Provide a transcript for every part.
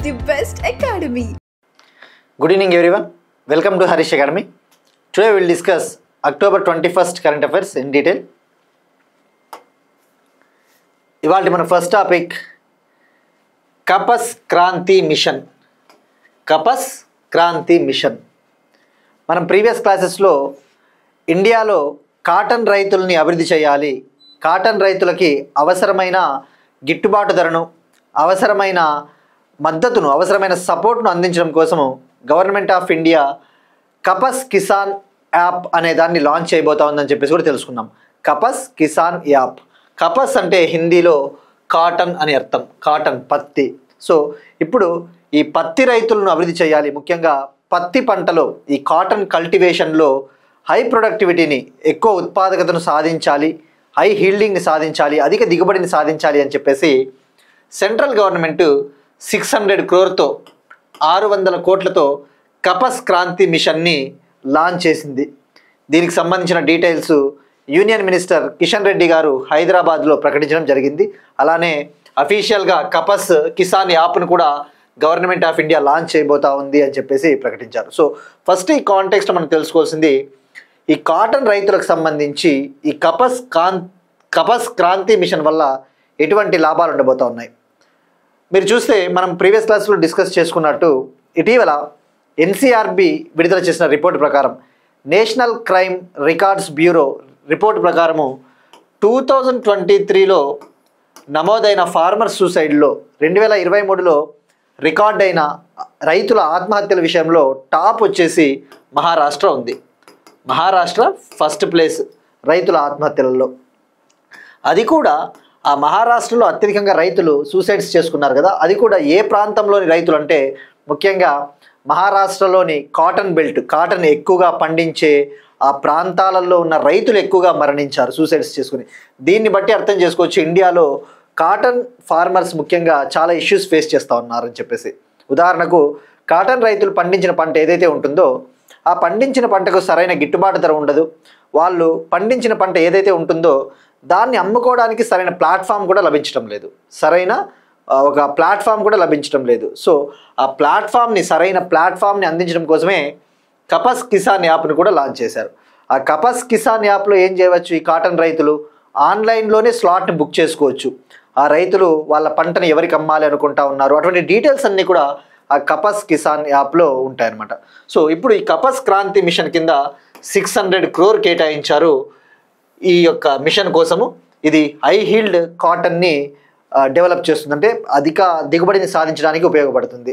the best academy. Good evening everyone. Welcome to Harish Academy. Today we will discuss October 21st current affairs in detail. ఇవాళ మన first topic Kapas Kranti mission. Kapas Kranti mission. మనం previous క్లాసెస్లో ఇండియాలో cotton రైతుల్ని అభివృద్ధి చేయాలి, cotton రైతులకి అవసరమైన గిట్టుబాటు ధరను, అవసరమైన మద్దతును, అవసరమైన సపోర్ట్ను అందించడం కోసము government of India Kapas Kisan app అనే దాన్ని లాంచ్ చేయబోతా ఉందని చెప్పేసి కూడా తెలుసుకున్నాం. కపస్ కిసాన్ యాప్. కపస్ అంటే హిందీలో కాటన్ అని అర్థం, కాటన్ పత్తి. సో ఇప్పుడు ఈ పత్తి రైతులను అభివృద్ధి చేయాలి, ముఖ్యంగా పత్తి పంటలో ఈ కాటన్ కల్టివేషన్లో హై ప్రొడక్టివిటీని, ఎక్కువ ఉత్పాదకతను సాధించాలి, హై హీల్డింగ్ని సాధించాలి, అధిక దిగుబడిని సాధించాలి అని చెప్పేసి సెంట్రల్ గవర్నమెంట్ 600 crore 600 కోట్లతో కపస్ క్రాంతి మిషన్ని లాంచ్ చేసింది. దీనికి సంబంధించిన details union minister Kishan Reddy గారు హైదరాబాద్లో ప్రకటించడం జరిగింది. అలానే అఫీషియల్గా కపస్ కిసాన్ యాప్ను కూడా గవర్నమెంట్ ఆఫ్ ఇండియా లాంచ్ చేయబోతా ఉంది అని చెప్పేసి ప్రకటించారు. సో ఫస్ట్ ఈ కాంటెక్స్ట్ మనం తెలుసుకోవాల్సింది, ఈ కాటన్ రైతులకు సంబంధించి ఈ కపస్ క్రాంతి మిషన్ వల్ల ఎటువంటి లాభాలు ఉండబోతా ఉన్నాయి. మీరు చూస్తే మనం ప్రీవియస్ క్లాస్లో డిస్కస్ చేసుకున్నట్టు ఇటీవల ఎన్సీఆర్బి విడుదల చేసిన రిపోర్ట్ ప్రకారం, national crime records bureau report ప్రకారము 2023లో నమోదైన ఫార్మర్ సూసైడ్లో 2023లో రికార్డ్ అయిన రైతుల ఆత్మహత్యల విషయంలో టాప్ వచ్చేసి మహారాష్ట్ర ఉంది. మహారాష్ట్ర ఫస్ట్ ప్లేస్ రైతుల ఆత్మహత్యలలో. అది కూడా ఆ మహారాష్ట్రలో అత్యధికంగా రైతులు సూసైడ్స్ చేసుకున్నారు కదా, అది కూడా ఏ ప్రాంతంలోని రైతులు అంటే ముఖ్యంగా మహారాష్ట్రలోని కాటన్ బెల్ట్, కాటన్ ఎక్కువగా పండించే ఆ ప్రాంతాలలో ఉన్న రైతులు ఎక్కువగా మరణించారు సూసైడ్స్ చేసుకుని. దీన్ని బట్టి అర్థం చేసుకోవచ్చు ఇండియాలో కాటన్ ఫార్మర్స్ ముఖ్యంగా చాలా ఇష్యూస్ ఫేస్ చేస్తూ ఉన్నారని చెప్పేసి. ఉదాహరణకు కాటన్ రైతులు పండించిన పంట ఏదైతే ఉంటుందో ఆ పండించిన పంటకు సరైన గిట్టుబాటు ధర ఉండదు. వాళ్ళు పండించిన పంట ఏదైతే ఉంటుందో దాన్ని అమ్ముకోవడానికి సరైన ప్లాట్ఫామ్ కూడా లభించడం లేదు, సరైన ఒక ప్లాట్ఫామ్ కూడా లభించడం లేదు. సో ఆ సరైన ప్లాట్ఫామ్ని అందించడం కోసమే కపస్ కిసాన్ యాప్ను కూడా లాంచ్ చేశారు. ఆ కపస్ కిసాన్ యాప్లో ఏం చేయవచ్చు, ఈ కాటన్ రైతులు ఆన్లైన్లోనే స్లాట్ని బుక్ చేసుకోవచ్చు. ఆ రైతులు వాళ్ళ పంటను ఎవరికి అమ్మాలి అనుకుంటా ఉన్నారు, అటువంటి డీటెయిల్స్ అన్నీ కూడా ఆ కపస్ కిసాన్ యాప్లో ఉంటాయన్నమాట. సో ఇప్పుడు ఈ కపస్ క్రాంతి మిషన్ కింద 600 crore కేటాయించారు ఈ యొక్క మిషన్ కోసము. ఇది హై హీల్డ్ కాటన్ని డెవలప్ చేస్తుంది, అంటే అధిక దిగుబడిని సాధించడానికి ఉపయోగపడుతుంది.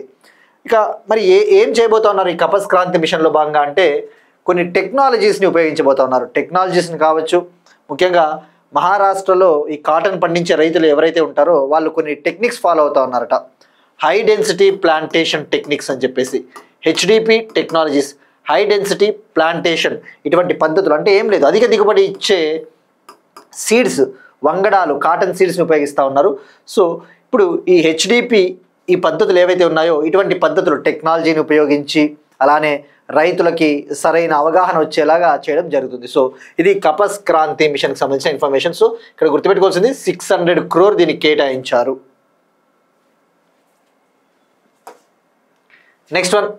ఇక మరి ఏం చేయబోతా ఉన్నారు ఈ కపస్ క్రాంతి మిషన్లో భాగంగా అంటే కొన్ని టెక్నాలజీస్ని ఉపయోగించబోతా ఉన్నారు. టెక్నాలజీస్ని కావచ్చు, ముఖ్యంగా మహారాష్ట్రలో ఈ కాటన్ పండించే రైతులు ఎవరైతే ఉంటారో వాళ్ళు కొన్ని టెక్నిక్స్ ఫాలో అవుతూ ఉన్నారట. హై డెన్సిటీ ప్లాంటేషన్ టెక్నిక్స్ అని చెప్పేసి, HDP technologies, high density plantation, ఇటువంటి పద్ధతులు. అంటే ఏం లేదు, అధిక దిగుబడి ఇచ్చే సీడ్స్, వంగడాలు, కాటన్ సీడ్స్ని ఉపయోగిస్తూ ఉన్నారు. సో ఇప్పుడు ఈ హెచ్డిపి ఈ పద్ధతులు ఏవైతే ఉన్నాయో ఇటువంటి పద్ధతులు టెక్నాలజీని ఉపయోగించి అలానే రైతులకి సరైన అవగాహన వచ్చేలాగా చేయడం జరుగుతుంది. సో ఇది కపస్ క్రాంతి మిషన్కి సంబంధించిన ఇన్ఫర్మేషన్. సో ఇక్కడ గుర్తుపెట్టుకోవాల్సింది 600 crore దీనికి కేటాయించారు. Next one,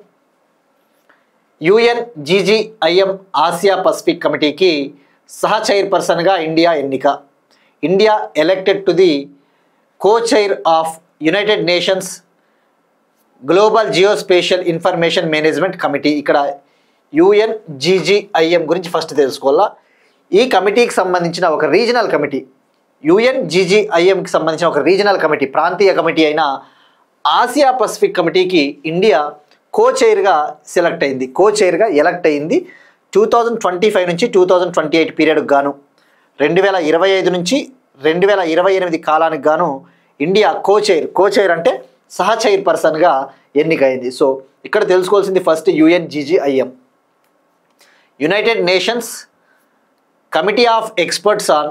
UNGGIM Asia Pacific కమిటీకి సహ చైర్పర్సన్గా ఇండియా ఎన్నిక. India elected to the co-chair of United Nations global geospatial information management committee. ఇక్కడ UNGGIM గురించి ఫస్ట్ తెలుసుకోవాలా. ఈ కమిటీకి సంబంధించిన ఒక రీజనల్ కమిటీ, UNGGIMకి సంబంధించిన ఒక రీజనల్ కమిటీ, ప్రాంతీయ కమిటీ అయిన ఆసియా పసిఫిక్ కమిటీకి ఇండియా కో-చైర్గా ఎలక్ట్ అయింది 2025 నుంచి 2028 పీరియడ్కి గాను, 2025 నుంచి 2028 కాలానికి గాను ఇండియా కో-చైర్ అంటే సహ చైర్పర్సన్గా ఎన్నికైంది. సో ఇక్కడ తెలుసుకోవాల్సింది first UNGGIM, United nations committee of experts on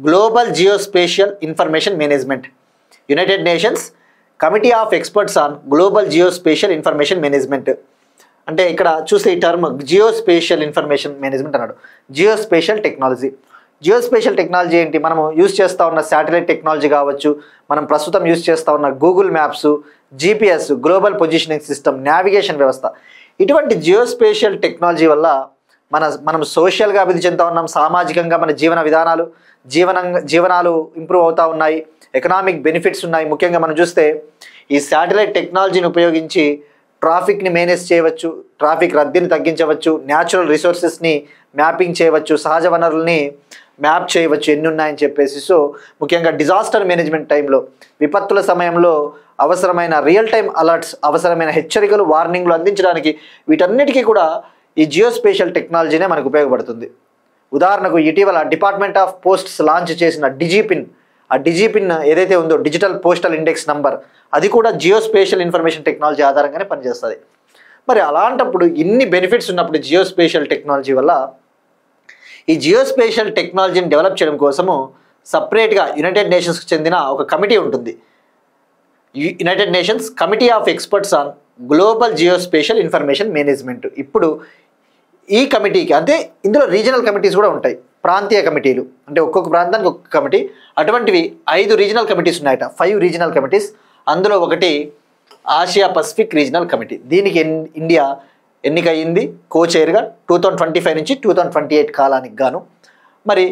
global geospatial information management. United nations committee of experts on global geospatial information management అంటే ఇక్కడ చూస్తే ఈ టర్మ్ జియోస్పేషియల్ ఇన్ఫర్మేషన్ మేనేజ్మెంట్ అన్నాడు, జియోస్పేషియల్ టెక్నాలజీ. జియోస్పేషియల్ టెక్నాలజీ ఏంటి? మనము use చేస్తూ ఉన్న satellite technology కావచ్చు, మనం ప్రస్తుతం యూజ్ చేస్తూ ఉన్న Google maps, GPS, global positioning system, navigation వ్యవస్థ, ఇటువంటి జియోస్పేషియల్ టెక్నాలజీ వల్ల మనం సోషల్గా అభివృద్ధి చెందుతూ ఉన్నాం. సామాజికంగా మన జీవనాలు ఇంప్రూవ్ అవుతూ ఉన్నాయి. ఎకనామిక్ బెనిఫిట్స్ ఉన్నాయి. ముఖ్యంగా మనం చూస్తే ఈ శాటిలైట్ టెక్నాలజీని ఉపయోగించి ట్రాఫిక్ని మేనేజ్ చేయవచ్చు, ట్రాఫిక్ రద్దీని తగ్గించవచ్చు, న్యాచురల్ రిసోర్సెస్ని మ్యాపింగ్ చేయవచ్చు, సహజ వనరుల్ని మ్యాప్ చేయవచ్చు, ఎన్ని ఉన్నాయని చెప్పేసి. సో ముఖ్యంగా డిజాస్టర్ మేనేజ్మెంట్ టైంలో, విపత్తుల సమయంలో అవసరమైన రియల్ టైం అలర్ట్స్, అవసరమైన హెచ్చరికలు, వార్నింగ్లు అందించడానికి వీటన్నిటికీ కూడా ఈ జియోస్పేషియల్ టెక్నాలజీనే మనకు ఉపయోగపడుతుంది. ఉదాహరణకు ఇటీవల డిపార్ట్మెంట్ ఆఫ్ పోస్ట్స్ లాంచ్ చేసిన డిజిపిన్, ఆ డిజిపిన్ ఏదైతే ఉందో డిజిటల్ పోస్టల్ ఇండెక్స్ నంబర్, అది కూడా జియోస్పేషియల్ ఇన్ఫర్మేషన్ టెక్నాలజీ ఆధారంగానే పనిచేస్తుంది. మరి అలాంటప్పుడు ఇన్ని బెనిఫిట్స్ ఉన్నప్పుడు జియోస్పేషియల్ టెక్నాలజీ వల్ల ఈ జియోస్పేషియల్ టెక్నాలజీని డెవలప్ చేయడం కోసము సపరేట్గా యునైటెడ్ నేషన్స్కి చెందిన ఒక కమిటీ ఉంటుంది. United nations committee of experts on global geospatial information management. ఇప్పుడు ఈ కమిటీకి, అంటే ఇందులో రీజనల్ కమిటీస్ కూడా ఉంటాయి, ప్రాంతీయ కమిటీలు, అంటే ఒక్కొక్క ప్రాంతానికి ఒక్కొక్క కమిటీ. అటువంటివి 5 రీజనల్ కమిటీస్ ఉన్నాయట, 5 రీజనల్ కమిటీస్. అందులో ఒకటి ఆసియా పసిఫిక్ రీజనల్ కమిటీ. దీనికి ఇండియా ఎన్నికయ్యింది కో చైర్గా 2025 నుంచి 2028 కాలానికి గాను. మరి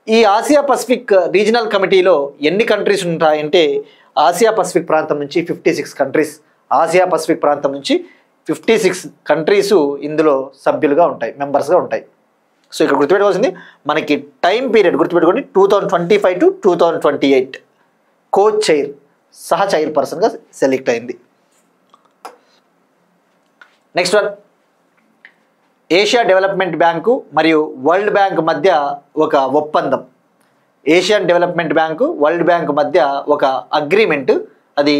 ఈ ఆసియా పసిఫిక్ రీజనల్ కమిటీలో ఎన్ని కంట్రీస్ ఉంటాయంటే, ఆసియా పసిఫిక్ ప్రాంతం నుంచి 56 కంట్రీస్, ఆసియా పసిఫిక్ ప్రాంతం నుంచి 56 కంట్రీసు ఇందులో సభ్యులుగా ఉంటాయి, మెంబర్స్గా ఉంటాయి. సో ఇక్కడ గుర్తుపెట్టుకోవాల్సింది, మనకి టైం పీరియడ్ గుర్తుపెట్టుకోండి, 2025 to 2028 కో చైర్, సహ చైర్ పర్సన్గా సెలెక్ట్ అయింది. Next one, Asia development bank మరియు వరల్డ్ బ్యాంక్ మధ్య ఒక ఒప్పందం. Asian development bank, world bank మధ్య ఒక అగ్రిమెంట్, అది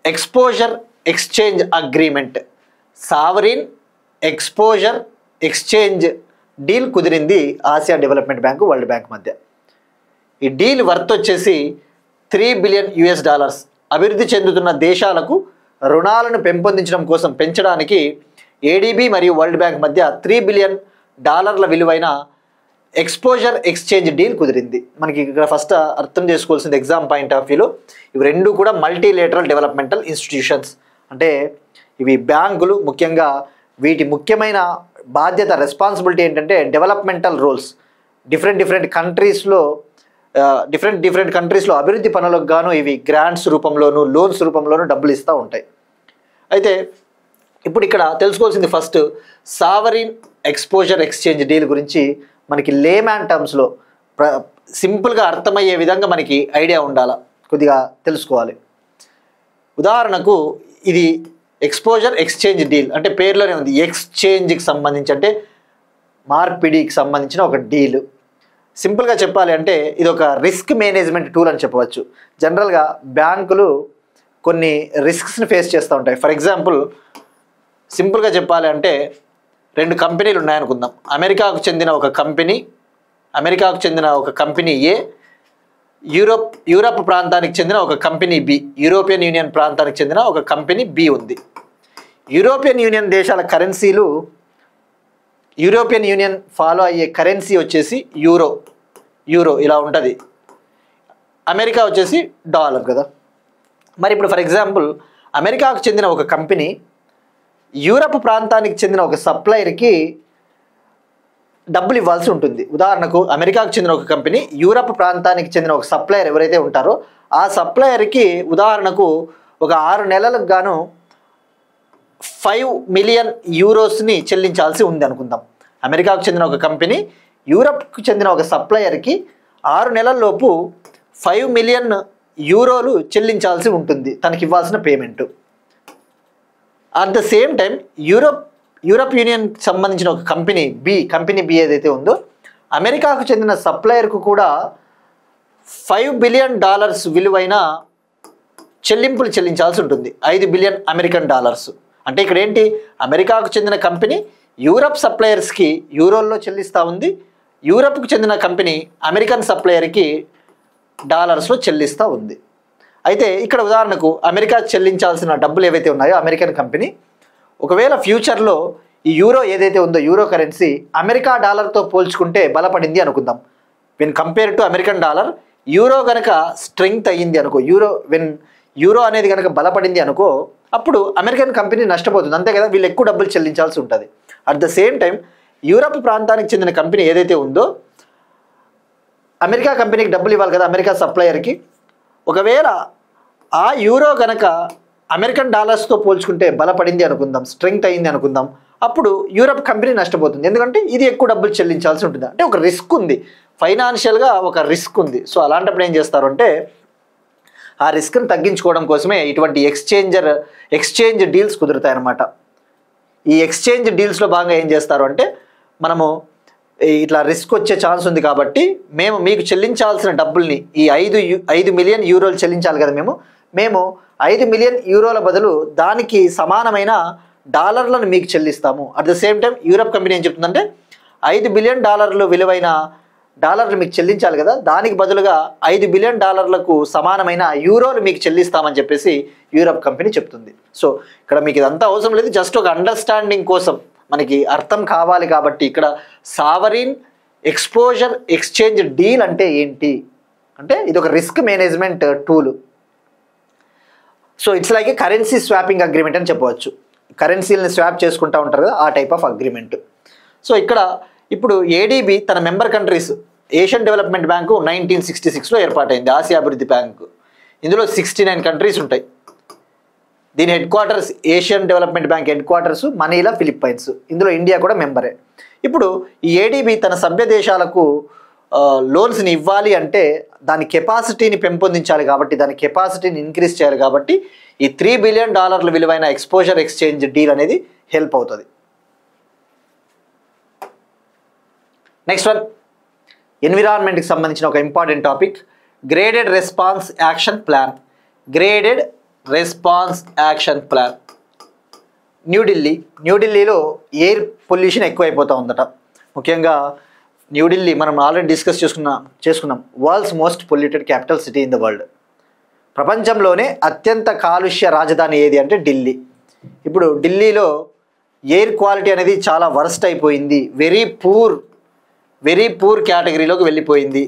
exposure exchange agreement, sovereign exposure exchange deal కుదిరింది Asia development bank, world bank మధ్య. ఈ డీల్ వర్త్ వచ్చేసి $3 బిలియన్. అభివృద్ధి చెందుతున్న దేశాలకు రుణాలను పెంచడానికి ఏడీబీ మరియు వరల్డ్ బ్యాంక్ మధ్య $3 బిలియన్ విలువైన ఎక్స్పోజర్ ఎక్స్చేంజ్ డీల్ కుదిరింది. మనకి ఇక్కడ ఫస్ట్ అర్థం చేసుకోవాల్సింది ఎగ్జామ్ పాయింట్ ఆఫ్ వ్యూలో, ఇవి రెండు కూడా మల్టీలేటరల్ డెవలప్మెంటల్ ఇన్స్టిట్యూషన్స్. అంటే ఇవి బ్యాంకులు, ముఖ్యంగా వీటి ముఖ్యమైన బాధ్యత, రెస్పాన్సిబిలిటీ ఏంటంటే డెవలప్మెంటల్ రోల్స్. డిఫరెంట్ కంట్రీస్లో అభివృద్ధి పనులకు గాను ఇవి గ్రాంట్స్ రూపంలోను, లోన్స్ రూపంలోను డబ్బులు ఇస్తూ ఉంటాయి. అయితే ఇప్పుడు ఇక్కడ తెలుసుకోవాల్సింది first sovereign exposure exchange deal గురించి మనకి లేమ్యాన్ టర్మ్స్లో సింపుల్గా అర్థమయ్యే విధంగా మనకి ఐడియా ఉండాలా, కొద్దిగా తెలుసుకోవాలి. ఉదాహరణకు ఇది ఎక్స్పోజర్ ఎక్స్చేంజ్ డీల్ అంటే పేర్లోనే ఉంది, ఎక్స్చేంజ్కి సంబంధించి, అంటే మార్పిడికి సంబంధించిన ఒక డీల్. సింపుల్గా చెప్పాలి అంటే ఇది ఒక రిస్క్ మేనేజ్మెంట్ టూల్ అని చెప్పవచ్చు. జనరల్గా బ్యాంకులు కొన్ని రిస్క్స్ని ఫేస్ చేస్తూ ఉంటాయి. ఫర్ ఎగ్జాంపుల్ సింపుల్గా చెప్పాలి అంటే 2 కంపెనీలు ఉన్నాయనుకుందాం. అమెరికాకు చెందిన ఒక కంపెనీ ఏ, యూరప్ ప్రాంతానికి చెందిన ఒక కంపెనీ బి, యూరోపియన్ యూనియన్ ప్రాంతానికి చెందిన ఒక కంపెనీ బి ఉంది. యూరోపియన్ యూనియన్ దేశాల కరెన్సీలు, యూరోపియన్ యూనియన్ ఫాలో అయ్యే కరెన్సీ వచ్చేసి యూరో ఇలా ఉంటుంది. అమెరికా వచ్చేసి డాలర్ కదా. మరి ఇప్పుడు ఫర్ ఎగ్జాంపుల్ అమెరికాకు చెందిన ఒక కంపెనీ యూరప్ ప్రాంతానికి చెందిన ఒక సప్లయర్కి డబ్బులు ఇవ్వాల్సి ఉంటుంది. ఉదాహరణకు అమెరికాకు చెందిన ఒక కంపెనీ యూరప్ ప్రాంతానికి చెందిన ఒక సప్లయర్ ఎవరైతే ఉంటారో ఆ సప్లయర్కి ఉదాహరణకు ఒక 6 నెలలకు గాను €5 మిలియన్ చెల్లించాల్సి ఉంది అనుకుందాం. అమెరికాకు చెందిన ఒక కంపెనీ యూరప్కు చెందిన ఒక సప్లయర్కి 6 నెలల్లోపు €5 మిలియన్ చెల్లించాల్సి ఉంటుంది తనకి ఇవ్వాల్సిన payment. At the same time Europe యూనియన్కి సంబంధించిన ఒక కంపెనీ బి ఏదైతే ఉందో అమెరికాకు చెందిన సప్లయర్కు కూడా $5 బిలియన్ విలువైన చెల్లింపులు చెల్లించాల్సి ఉంటుంది, $5 బిలియన్. అంటే ఇక్కడ ఏంటి, అమెరికాకు చెందిన కంపెనీ యూరప్ సప్లయర్స్కి యూరోల్లో చెల్లిస్తూ ఉంది, యూరప్కు చెందిన కంపెనీ అమెరికన్ సప్లయర్కి డాలర్స్లో చెల్లిస్తూ ఉంది. అయితే ఇక్కడ ఉదాహరణకు అమెరికా చెల్లించాల్సిన డబ్బులు ఏవైతే ఉన్నాయో అమెరికన్ కంపెనీ, ఒకవేళ ఫ్యూచర్లో ఈ యూరో ఏదైతే ఉందో యూరో కరెన్సీ అమెరికా డాలర్తో పోల్చుకుంటే బలపడింది అనుకుందాం. When compare to American dollar. Euro కనుక స్ట్రెంగ్త్ అయ్యింది అనుకో, యూరో అనేది కనుక బలపడింది అనుకో, అప్పుడు అమెరికన్ కంపెనీ నష్టపోతుంది, అంతే కదా, వీళ్ళు ఎక్కువ డబ్బులు చెల్లించాల్సి ఉంటుంది. At the same time Europe ప్రాంతానికి చెందిన కంపెనీ ఏదైతే ఉందో అమెరికా కంపెనీకి డబ్బులు ఇవ్వాలి కదా, అమెరికా సప్లయర్కి. ఒకవేళ ఆ యూరో కనుక అమెరికన్ డాలర్స్తో పోల్చుకుంటే బలపడింది అనుకుందాం, స్ట్రెంగ్త్ అయింది అనుకుందాం, అప్పుడు యూరప్ కంపెనీ నష్టపోతుంది, ఎందుకంటే ఇది ఎక్కువ డబ్బులు చెల్లించాల్సి ఉంటుంది. అంటే ఒక రిస్క్ ఉంది, ఫైనాన్షియల్గా ఒక రిస్క్ ఉంది. సో అలాంటప్పుడు ఏం చేస్తారు అంటే ఆ రిస్క్ని తగ్గించుకోవడం కోసమే ఇటువంటి ఎక్స్చేంజ్ డీల్స్ కుదురుతాయి అన్నమాట. ఈ ఎక్స్చేంజ్ డీల్స్లో భాగంగా ఏం చేస్తారు అంటే మనము ఇట్లా రిస్క్ వచ్చే ఛాన్స్ ఉంది కాబట్టి మేము మీకు చెల్లించాల్సిన డబ్బుల్ని ఈ 5 మిలియన్ యూరోలు చెల్లించాలి కదా, మేము 5 మిలియన్ యూరోల బదులు దానికి సమానమైన డాలర్లను మీకు చెల్లిస్తాము. At the same time Europe company ఏం చెప్తుందంటే 5 బిలియన్ డాలర్లు విలువైన డాలర్లు మీకు చెల్లించాలి కదా, దానికి బదులుగా 5 బిలియన్ డాలర్లకు సమానమైన యూరోలు మీకు చెల్లిస్తామని చెప్పేసి యూరప్ కంపెనీ చెప్తుంది. సో ఇక్కడ మీకు ఇదంతా అవసరం లేదు, జస్ట్ ఒక అండర్స్టాండింగ్ కోసం మనకి అర్థం కావాలి కాబట్టి ఇక్కడ సావరీన్ ఎక్స్పోజర్ ఎక్స్చేంజ్ డీల్ అంటే ఏంటి అంటే ఇది ఒక risk management tool. So it's like A currency swapping agreement అని చెప్పవచ్చు. కరెన్సీలని స్వాప్ చేసుకుంటూ ఉంటారు కదా, ఆ టైప్ ఆఫ్ అగ్రిమెంట్. సో ఇక్కడ ఇప్పుడు ఏడీబీ తన member countries, Asian development bank 1966లో ఏర్పాటైంది, ఆసియా అభివృద్ధి బ్యాంకు. ఇందులో 69 కంట్రీస్ ఉంటాయి. దీని headquarters, Asian development bank headquarters Manila, Philippines. ఇందులో ఇండియా కూడా మెంబరే. ఇప్పుడు ఈ ఏడీబీ తన సభ్య దేశాలకు లోన్స్ని ఇవ్వాలి అంటే దాని కెపాసిటీని పెంపొందించాలి కాబట్టి, దాని కెపాసిటీని ఇంక్రీజ్ చేయాలి కాబట్టి ఈ $3 బిలియన్ విలువైన ఎక్స్పోజర్ ఎక్స్చేంజ్ డీల్ అనేది హెల్ప్ అవుతుంది. నెక్స్ట్ వన్, ఎన్విరాన్మెంట్కి సంబంధించిన ఒక important topic, graded response action plan. Graded response action plan. న్యూఢిల్లీలో ఎయిర్ పొల్యూషన్ ఎక్కువైపోతూ ఉందట. ముఖ్యంగా న్యూఢిల్లీ మనం ఆల్రెడీ డిస్కస్ చేసుకున్నాం world's most polluted capital city in the world. ప్రపంచంలోనే అత్యంత కాలుష్య రాజధాని ఏది అంటే ఢిల్లీ. ఇప్పుడు ఢిల్లీలో ఎయిర్ క్వాలిటీ అనేది చాలా వర్స్ట్ అయిపోయింది, వెరీ పూర్ కేటగిరీలోకి వెళ్ళిపోయింది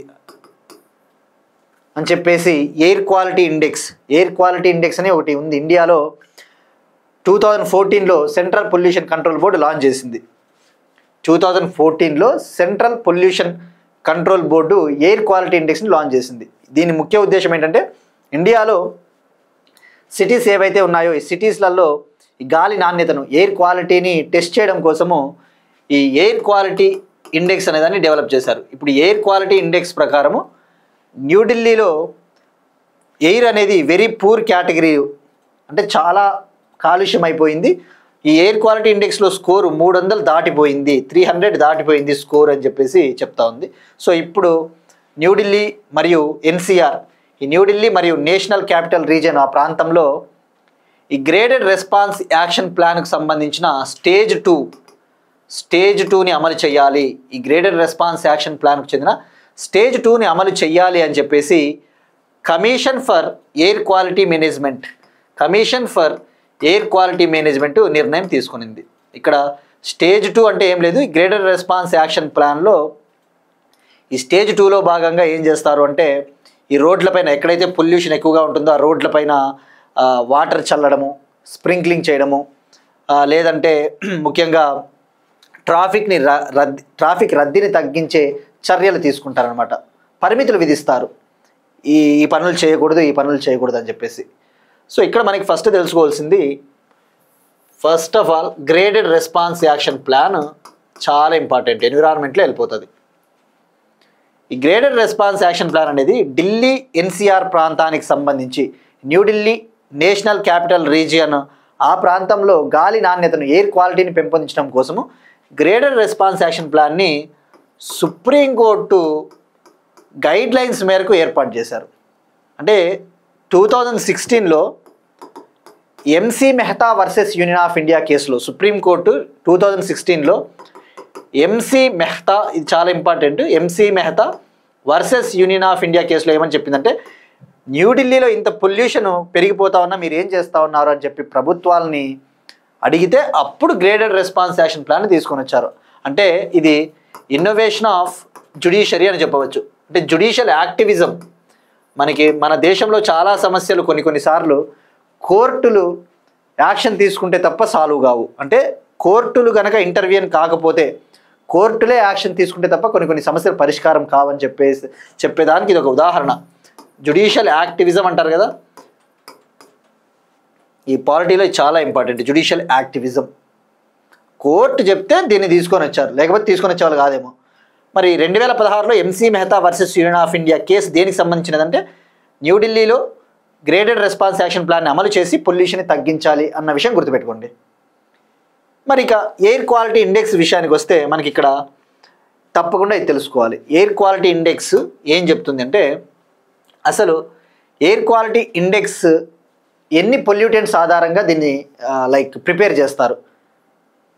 అని చెప్పేసి ఎయిర్ క్వాలిటీ ఇండెక్స్ అని ఒకటి ఉంది ఇండియాలో. 2014లో central pollution control board launch చేసింది. 2014లో central pollution control board air quality ఇండెక్స్ని లాంచ్ చేసింది. దీని ముఖ్య ఉద్దేశం ఏంటంటే ఇండియాలో సిటీస్ ఏవైతే ఉన్నాయో ఈ సిటీస్లలో ఈ గాలి నాణ్యతను, ఎయిర్ క్వాలిటీని టెస్ట్ చేయడం కోసము ఈ ఎయిర్ క్వాలిటీ ఇండెక్స్ అనేదాన్ని డెవలప్ చేశారు. ఇప్పుడు ఎయిర్ క్వాలిటీ ఇండెక్స్ ప్రకారము న్యూఢిల్లీలో ఎయిర్ అనేది వెరీ పూర్ కేటగిరీ, అంటే చాలా కాలుష్యం అయిపోయింది. ఈ ఎయిర్ క్వాలిటీ ఇండెక్స్లో స్కోరు 300 దాటిపోయింది, 300 దాటిపోయింది స్కోర్ అని చెప్పేసి చెప్తా ఉంది. సో ఇప్పుడు న్యూఢిల్లీ మరియు ఎన్సీఆర్, ఈ న్యూఢిల్లీ మరియు నేషనల్ క్యాపిటల్ రీజియన్ ఆ ప్రాంతంలో ఈ గ్రేడెడ్ రెస్పాన్స్ యాక్షన్ ప్లాన్కు సంబంధించిన స్టేజ్ 2ని అమలు చేయాలి. ఈ గ్రేడెడ్ రెస్పాన్స్ యాక్షన్ ప్లాన్కు చెందిన స్టేజ్ 2ని అమలు చేయాలి అని చెప్పేసి commission for air quality management నిర్ణయం తీసుకునింది. ఇక్కడ స్టేజ్ 2 అంటే ఏం లేదు, ఈ గ్రేడెడ్ రెస్పాన్స్ యాక్షన్ ప్లాన్లో ఈ స్టేజ్ 2లో భాగంగా ఏం చేస్తారు అంటే ఈ రోడ్లపైన ఎక్కడైతే పొల్యూషన్ ఎక్కువగా ఉంటుందో ఆ రోడ్లపైన వాటర్ చల్లడము, స్ప్రింక్లింగ్ చేయడము, లేదంటే ముఖ్యంగా ట్రాఫిక్ రద్దీని తగ్గించే చర్యలు తీసుకుంటారనమాట. పరిమితులు విధిస్తారు, ఈ పనులు చేయకూడదు అని చెప్పేసి. సో ఇక్కడ మనకి ఫస్ట్ తెలుసుకోవాల్సింది, first of all graded response action plan చాలా ఇంపార్టెంట్, ఎన్విరాన్మెంట్లో వెళ్ళిపోతుంది. ఈ గ్రేడెడ్ రెస్పాన్స్ యాక్షన్ ప్లాన్ అనేది ఢిల్లీ ఎన్సీఆర్ ప్రాంతానికి సంబంధించి న్యూఢిల్లీ నేషనల్ క్యాపిటల్ రీజియన్ ఆ ప్రాంతంలో గాలి నాణ్యతను, ఎయిర్ క్వాలిటీని పెంపొందించడం కోసము గ్రేడెడ్ రెస్పాన్స్ యాక్షన్ ప్లాన్ని సుప్రీంకోర్టు గైడ్ లైన్స్ మేరకు ఏర్పాటు చేశారు. అంటే 2016లో MC Mehta versus union of India కేసులో సుప్రీంకోర్టు 2016లో ఎంసీ మెహతా, ఇది చాలా important, MC Mehta versus union of India కేసులో ఏమని చెప్పిందంటే న్యూఢిల్లీలో ఇంత పొల్యూషన్ పెరిగిపోతా ఉన్నా మీరు ఏం చేస్తూ ఉన్నారు అని చెప్పి ప్రభుత్వాలని అడిగితే అప్పుడు గ్రేడెడ్ రెస్పాన్స్ యాక్షన్ ప్లాన్ తీసుకొని వచ్చారు. అంటే ఇది ఇన్నోవేషన్ ఆఫ్ జ్యుడిషియరీ అని చెప్పవచ్చు. అంటే జ్యుడిషియల్ యాక్టివిజం. మన దేశంలో చాలా సమస్యలు కొన్నిసార్లు కోర్టులు యాక్షన్ తీసుకుంటే తప్ప సాల్వ్ కావు. అంటే కోర్టులు కనుక ఇంటర్వ్యూన్ కాకపోతే, కోర్టులే యాక్షన్ తీసుకుంటే తప్ప కొన్ని సమస్యలు పరిష్కారం కావని చెప్పేదానికి ఇది ఒక ఉదాహరణ. జ్యుడిషియల్ యాక్టివిజం అంటారు కదా, ఈ పాలిటీలో చాలా ఇంపార్టెంట్. జ్యుడిషియల్ యాక్టివిజం, కోర్టు చెప్తే దీన్ని తీసుకొని వచ్చారు, లేకపోతే తీసుకొని వచ్చేవాళ్ళు కాదేమో. మరి 2016లో MC Mehta versus union of India case దేనికి సంబంధించినదంటే, న్యూఢిల్లీలో గ్రేడెడ్ రెస్పాన్స్ యాక్షన్ ప్లాన్ని అమలు చేసి పొల్యూషన్ని తగ్గించాలి అన్న విషయం గుర్తుపెట్టుకోండి. మరి ఇక ఎయిర్ క్వాలిటీ ఇండెక్స్ విషయానికి వస్తే మనకి ఇక్కడ తప్పకుండా ఇది తెలుసుకోవాలి. ఎయిర్ క్వాలిటీ ఇండెక్స్ ఏం చెప్తుంది అంటే, అసలు ఎయిర్ క్వాలిటీ ఇండెక్స్ ఎన్ని పొల్యూటెంట్స్ ఆధారంగా దీన్ని ప్రిపేర్ చేస్తారు.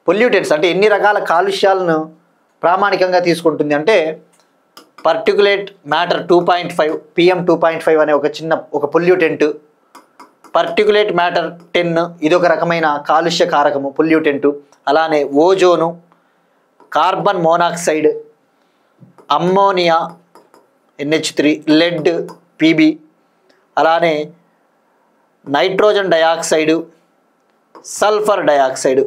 పొల్యూటెంట్స్ అంటే ఎన్ని రకాల కాలుష్యాలను ప్రామాణికంగా తీసుకుంటుంది అంటే, పర్టికులేట్ మ్యాటర్ 2.5 PM 2.5 అనే ఒక పొల్యూటెంట్, పర్టికులేట్ మ్యాటర్ 10 ఇదొక రకమైన కాలుష్య కారకము పొల్యూటెంటు. అలానే ozone, carbon monoxide, ammonia NH3, lead PB, అలానే నైట్రోజన్ డయాక్సైడు, సల్ఫర్ డయాక్సైడ్.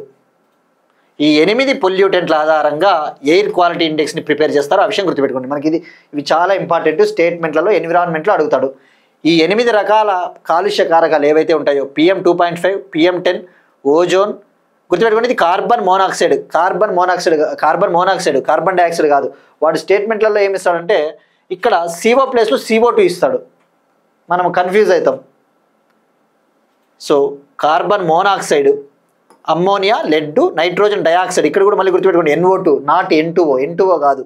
ఈ 8 పొల్యూటెంట్ల ఆధారంగా ఎయిర్ క్వాలిటీ ఇండెక్స్ని ప్రిపేర్ చేస్తారు. ఆ విషయం గుర్తుపెట్టుకోండి. మనకి ఇవి చాలా ఇంపార్టెంట్. స్టేట్మెంట్లలో ఎన్విరాన్మెంట్లో అడుగుతాడు. ఈ 8 రకాల కాలుష్య కారకాలు ఏవైతే ఉంటాయో, PM 2.5, PM 10, ఓజోన్, గుర్తుపెట్టుకోండి ఇది కార్బన్ మోనాక్సైడ్, కార్బన్ డైఆక్సైడ్ కాదు. వాడు స్టేట్మెంట్లలో ఏమి ఇస్తాడంటే, ఇక్కడ CO ప్లేస్లో CO2 ఇస్తాడు, మనం కన్ఫ్యూజ్ అవుతాం. So carbon monoxide, ammonia, lead, nitrogen dioxide. ఇక్కడ కూడా మళ్ళీ గుర్తుపెట్టుకోండి NO2, నాట్ N2O కాదు,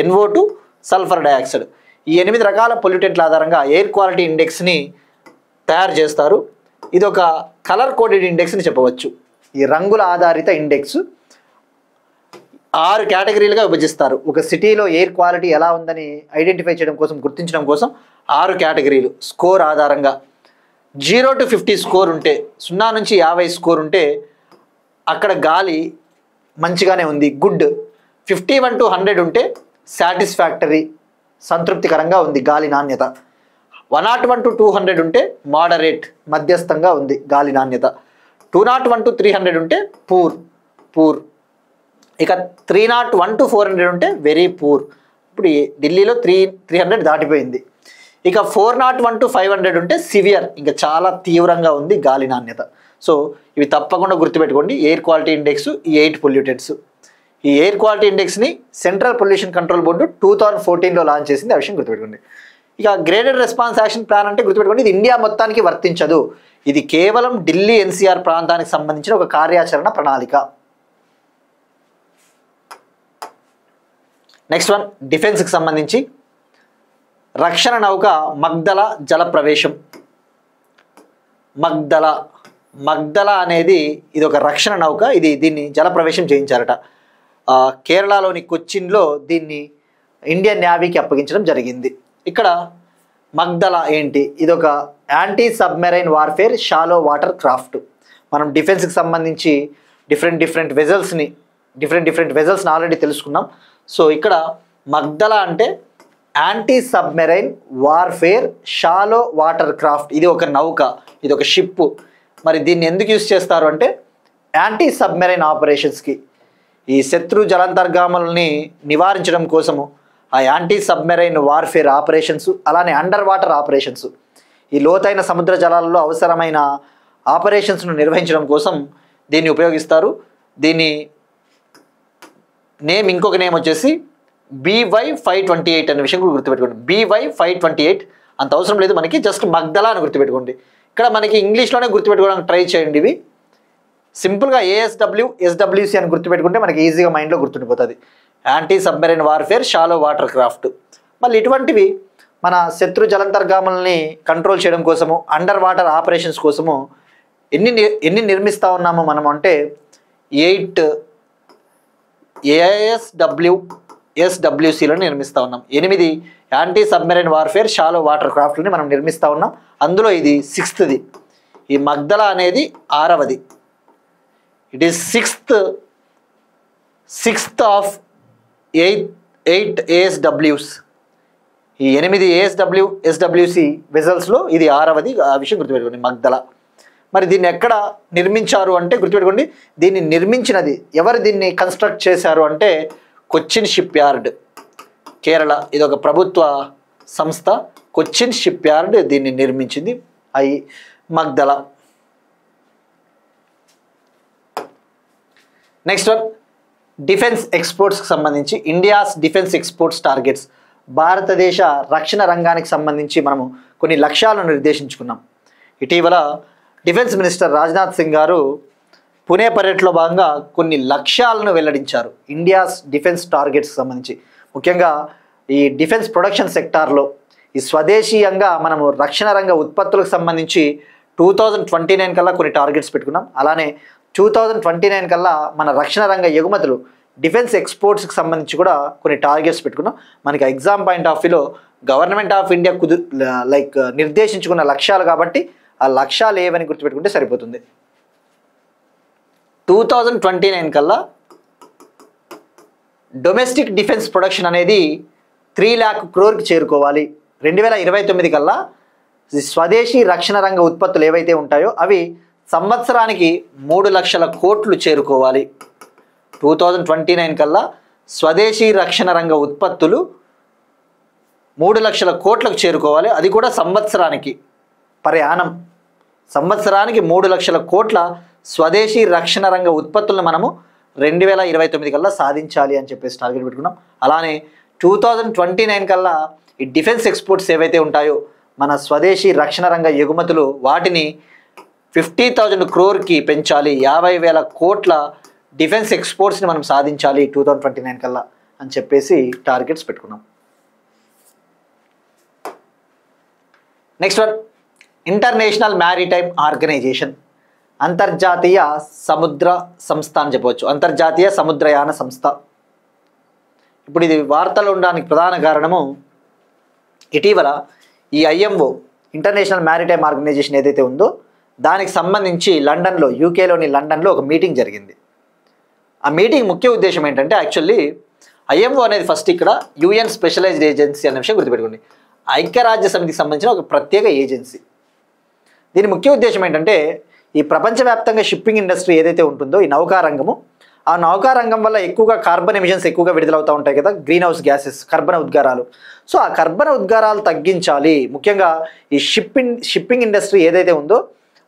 NO2, సల్ఫర్ డయాక్సైడ్. ఈ 8 రకాల పొల్యూటెంట్ల ఆధారంగా ఎయిర్ క్వాలిటీ ఇండెక్స్ని తయారు చేస్తారు. ఇది ఒక కలర్ కోడెడ్ ఇండెక్స్ అని చెప్పవచ్చు. ఈ రంగుల ఆధారిత ఇండెక్స్ 6 కేటగిరీలుగా విభజిస్తారు. ఒక సిటీలో ఎయిర్ క్వాలిటీ ఎలా ఉందని ఐడెంటిఫై చేయడం కోసం, గుర్తించడం కోసం 6 కేటగిరీలు. స్కోర్ ఆధారంగా 0 to 50 స్కోర్ ఉంటే, 0 నుంచి 50 స్కోర్ ఉంటే అక్కడ గాలి మంచిగానే ఉంది, గుడ్. 51 to 100 ఉంటే సాటిస్ఫాక్టరీ, సంతృప్తికరంగా ఉంది గాలి నాణ్యత. 101 to 200 ఉంటే మోడరేట్, మధ్యస్థంగా ఉంది గాలి నాణ్యత. 201 to 300 ఉంటే పూర్. ఇక 301 to 400 ఉంటే వెరీ పూర్. ఇప్పుడు ఢిల్లీలో 300 దాటిపోయింది. ఇక 401 to 500 ఉంటే సివియర్, ఇంకా చాలా తీవ్రంగా ఉంది గాలి నాణ్యత. సో ఇవి తప్పకుండా గుర్తుపెట్టుకోండి. ఎయిర్ క్వాలిటీ ఇండెక్స్, ఈ 8 పొల్యూటెంట్స్. ఈ ఎయిర్ క్వాలిటీ ఇండెక్స్ని సెంట్రల్ పొల్యూషన్ కంట్రోల్ బోర్డు 2014లో లాంచ్ చేసింది. ఆ విషయం గుర్తుపెట్టుకోండి. ఇక గ్రేడెడ్ రెస్పాన్స్ యాక్షన్ ప్లాన్ అంటే గుర్తుపెట్టుకోండి, ఇది ఇండియా మొత్తానికి వర్తించదు. ఇది కేవలం ఢిల్లీ NCR ప్రాంతానికి సంబంధించిన ఒక కార్యాచరణ ప్రణాళిక. నెక్స్ట్ వన్, డిఫెన్స్కి సంబంధించి రక్షణ నౌక మగ్దల జల ప్రవేశం. మగ్దల అనేది ఇది ఒక రక్షణ నౌక. దీన్ని జల ప్రవేశం చేయించారట. కేరళలోని కొచ్చిన్లో దీన్ని ఇండియన్ నేవీకి అప్పగించడం జరిగింది. ఇక్కడ మగ్దల ఏంటి? ఇది ఒక anti submarine warfare shallow water craft. మనం డిఫెన్స్కి సంబంధించి డిఫరెంట్ వెజల్స్ని ఆల్రెడీ తెలుసుకున్నాం. సో ఇక్కడ మగ్దల అంటే anti submarine warfare shallow water craft. ఇది ఒక నౌక, ఇది ఒక షిప్. మరి దీన్ని ఎందుకు యూజ్ చేస్తారు అంటే, యాంటీ సబ్మెరైన్ ఆపరేషన్స్కి, ఈ శత్రు జలాంతర్గాములని నివారించడం కోసము ఆ యాంటీ సబ్మెరైన్ వార్ఫేర్ ఆపరేషన్స్, అలానే అండర్ వాటర్ ఆపరేషన్స్, ఈ లోతైన సముద్ర జలాలలో అవసరమైన ఆపరేషన్స్ను నిర్వహించడం కోసం దీన్ని ఉపయోగిస్తారు. దీని ఇంకొక నేమ్ వచ్చేసి BY-528 అనే విషయం కూడా గుర్తుపెట్టుకోండి. BY-528 అంత అవసరం లేదు మనకి, జస్ట్ మగ్దల అని గుర్తుపెట్టుకోండి. ఇక్కడ మనకి ఇంగ్లీష్లోనే గుర్తుపెట్టుకోవడానికి ట్రై చేయండి. ఇవి సింపుల్గా ASW, SWC అని గుర్తుపెట్టుకుంటే మనకి ఈజీగా మైండ్లో గుర్తుండిపోతుంది. Anti submarine warfare shallow water craft. మళ్ళీ ఇటువంటివి మన శత్రు జలాంతర్గాములని కంట్రోల్ చేయడం కోసము, అండర్ వాటర్ ఆపరేషన్స్ కోసము ఎన్ని నిర్మిస్తూ ఉన్నామో మనం అంటే 8 ASWCలను నిర్మిస్తూ ఉన్నాం. 8 anti submarine warfare shallow water క్రాఫ్ట్ని మనం నిర్మిస్తూ ఉన్నాం. అందులో ఇది 6th. ఈ మగ్దల అనేది 6వది. It is 6th of 8 ASWs. ఈ 8 ఎస్డబ్ల్యూసి వెజల్స్లో ఇది 6వది, ఆ విషయం గుర్తుపెట్టుకోండి, మగ్దల. మరి దీన్ని ఎక్కడ నిర్మించారు అంటే గుర్తుపెట్టుకోండి, దీన్ని నిర్మించినది ఎవరు, దీన్ని కన్స్ట్రక్ట్ చేశారు అంటే కొచ్చిన్ షిప్ యార్డ్, కేరళ. ఇది ఒక ప్రభుత్వ సంస్థ, కొచ్చిన్ షిప్ యార్డ్ దీన్ని నిర్మించింది. మగ్దల. నెక్స్ట్ వన్, డిఫెన్స్ ఎక్స్పోర్ట్స్కి సంబంధించి ఇండియాస్ డిఫెన్స్ ఎక్స్పోర్ట్స్ టార్గెట్స్. భారతదేశ రక్షణ రంగానికి సంబంధించి మనము కొన్ని లక్ష్యాలను నిర్దేశించుకున్నాం. ఇటీవల డిఫెన్స్ మినిస్టర్ రాజ్నాథ్ సింగ్ గారు పుణే పర్యటనలో భాగంగా కొన్ని లక్ష్యాలను వెల్లడించారు ఇండియాస్ డిఫెన్స్ టార్గెట్స్కి సంబంధించి. ముఖ్యంగా ఈ డిఫెన్స్ ప్రొడక్షన్ సెక్టార్లో ఈ స్వదేశీయంగా మనము రక్షణ రంగ ఉత్పత్తులకు సంబంధించి 2029 కల్లా కొన్ని టార్గెట్స్ పెట్టుకున్నాం. అలానే 2029 కల్లా మన రక్షణ రంగ ఎగుమతులు డిఫెన్స్ ఎక్స్పోర్ట్స్కి సంబంధించి కూడా కొన్ని టార్గెట్స్ పెట్టుకున్నాం. మనకి ఎగ్జామ్ పాయింట్ ఆఫ్ వ్యూలో గవర్నమెంట్ ఆఫ్ ఇండియా నిర్దేశించుకున్న లక్ష్యాలు కాబట్టి ఆ లక్ష్యాలు ఏవని గుర్తుపెట్టుకుంటే సరిపోతుంది. 2029 కల్లా డొమెస్టిక్ డిఫెన్స్ ప్రొడక్షన్ అనేది 3 lakh crore చేరుకోవాలి. 2029 కల్లా స్వదేశీ రక్షణ రంగ ఉత్పత్తులు ఏవైతే ఉంటాయో అవి సంవత్సరానికి 3 లక్షల కోట్లు చేరుకోవాలి. 2029 కల్లా స్వదేశీ రక్షణ రంగ ఉత్పత్తులు 3 లక్షల కోట్లకు చేరుకోవాలి. అది కూడా సంవత్సరానికి ప్రయాణం. సంవత్సరానికి 3 లక్షల కోట్ల స్వదేశీ రక్షణ రంగ ఉత్పత్తులను మనము 2029 కల్లా సాధించాలి అని చెప్పేసి టార్గెట్ పెట్టుకున్నాం. అలానే 2029 కల్లా ఈ డిఫెన్స్ ఎక్స్పోర్ట్స్ ఏవైతే ఉంటాయో మన స్వదేశీ రక్షణ రంగ ఎగుమతులు వాటిని 50,000 crore పెంచాలి. 50,000 కోట్ల డిఫెన్స్ ఎక్స్పోర్ట్స్ని మనం సాధించాలి 2029 కల్లా అని చెప్పేసి టార్గెట్స్ పెట్టుకున్నాం. Next one, international maritime organisation, అంతర్జాతీయ సముద్ర సంస్థ అని చెప్పవచ్చు, అంతర్జాతీయ సముద్రయాన సంస్థ. ఇప్పుడు ఇది వార్తలు ఉండడానికి ప్రధాన కారణము ఇటీవల ఈ IMO ఇంటర్నేషనల్ మ్యారిటైమ్ ఆర్గనైజేషన్ ఏదైతే ఉందో దానికి సంబంధించి లండన్లో, యూకేలోని లండన్లో ఒక మీటింగ్ జరిగింది. ఆ మీటింగ్ ముఖ్య ఉద్దేశం ఏంటంటే యాక్చువల్లీ IMO అనేది ఫస్ట్ ఇక్కడ UN స్పెషలైజ్డ్ ఏజెన్సీ అనే విషయం గుర్తుపెట్టుకోండి. ఐక్యరాజ్య సమితికి సంబంధించిన ఒక ప్రత్యేక ఏజెన్సీ. దీని ముఖ్య ఉద్దేశం ఏంటంటే ఈ ప్రపంచవ్యాప్తంగా షిప్పింగ్ ఇండస్ట్రీ ఏదైతే ఉంటుందో ఈ నౌకారంగము, ఆ నౌకారంగం వల్ల ఎక్కువగా కార్బన్ ఎమిషన్స్ ఎక్కువగా విడుదలవుతూ ఉంటాయి కదా, గ్రీన్ హౌస్ గ్యాసెస్, కర్బన ఉద్గారాలు. సో ఆ కర్బన ఉద్గారాలు తగ్గించాలి. ముఖ్యంగా ఈ షిప్పింగ్ ఇండస్ట్రీ ఏదైతే ఉందో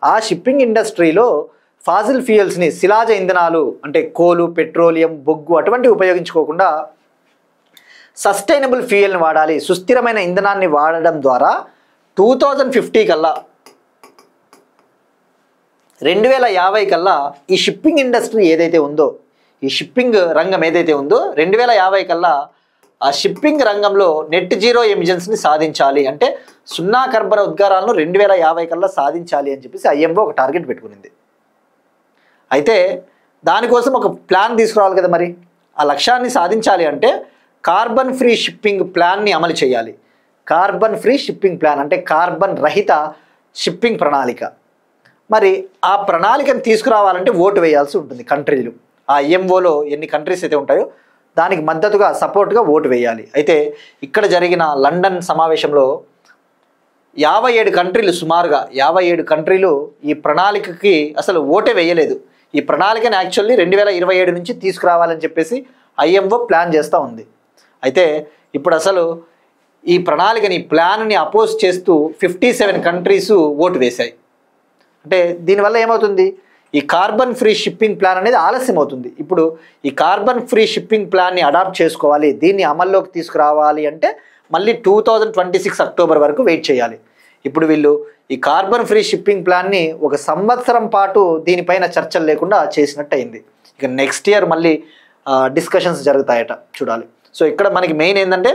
ఆ షిప్పింగ్ ఇండస్ట్రీలో ఫాజిల్ ఫ్యూయల్స్ని, శిలాజ ఇంధనాలు అంటే కోలు, పెట్రోలియం, బొగ్గు అటువంటివి ఉపయోగించుకోకుండా సస్టైనబుల్ ఫ్యూయల్ని వాడాలి. సుస్థిరమైన ఇంధనాన్ని వాడడం ద్వారా 2050 కల్లా 2050 కల్లా ఈ షిప్పింగ్ ఇండస్ట్రీ ఏదైతే ఉందో, ఈ షిప్పింగ్ రంగం ఏదైతే ఉందో 2050 కల్లా ఆ షిప్పింగ్ రంగంలో నెట్ జీరో ఎమిషన్స్ని సాధించాలి. అంటే 0 కర్బన ఉద్గారాలను 2050 కల్లా సాధించాలి అని చెప్పేసి IMO ఒక టార్గెట్ పెట్టుకునింది. అయితే దానికోసం ఒక ప్లాన్ తీసుకురావాలి కదా. మరి ఆ లక్ష్యాన్ని సాధించాలి అంటే కార్బన్ ఫ్రీ షిప్పింగ్ ప్లాన్ని అమలు చేయాలి. కార్బన్ ఫ్రీ షిప్పింగ్ ప్లాన్ అంటే కార్బన్ రహిత షిప్పింగ్ ప్రణాళిక. మరి ఆ ప్రణాళికను తీసుకురావాలంటే ఓటు వేయాల్సి ఉంటుంది కంట్రీలు. ఆ IMOలో ఎన్ని కంట్రీస్ అయితే ఉంటాయో దానికి మద్దతుగా, సపోర్ట్గా ఓటు వేయాలి. అయితే ఇక్కడ జరిగిన లండన్ సమావేశంలో 57 కంట్రీలు, సుమారుగా 57 కంట్రీలు ఈ ప్రణాళికకి అసలు ఓటే వేయలేదు. ఈ ప్రణాళికని యాక్చువల్లీ 2027 నుంచి తీసుకురావాలని చెప్పేసి IMO ప్లాన్ చేస్తూ ఉంది. అయితే ఇప్పుడు అసలు ఈ ప్రణాళికని, ప్లాన్ని అపోజ్ చేస్తూ 57 కంట్రీస్ ఓటు వేశాయి. అంటే దీనివల్ల ఏమవుతుంది, ఈ కార్బన్ ఫ్రీ షిప్పింగ్ ప్లాన్ అనేది ఆలస్యం అవుతుంది. ఇప్పుడు ఈ కార్బన్ ఫ్రీ షిప్పింగ్ ప్లాన్ని అడాప్ట్ చేసుకోవాలి, దీన్ని అమల్లోకి తీసుకురావాలి అంటే మళ్ళీ 2026 అక్టోబర్ వరకు వెయిట్ చేయాలి. ఇప్పుడు వీళ్ళు ఈ కార్బన్ ఫ్రీ షిప్పింగ్ ప్లాన్ని 1 సంవత్సరం పాటు దీనిపైన చర్చలు లేకుండా చేసినట్టు అయింది. ఇక నెక్స్ట్ ఇయర్ మళ్ళీ డిస్కషన్స్ జరుగుతాయట, చూడాలి. సో ఇక్కడ మనకి మెయిన్ ఏంటంటే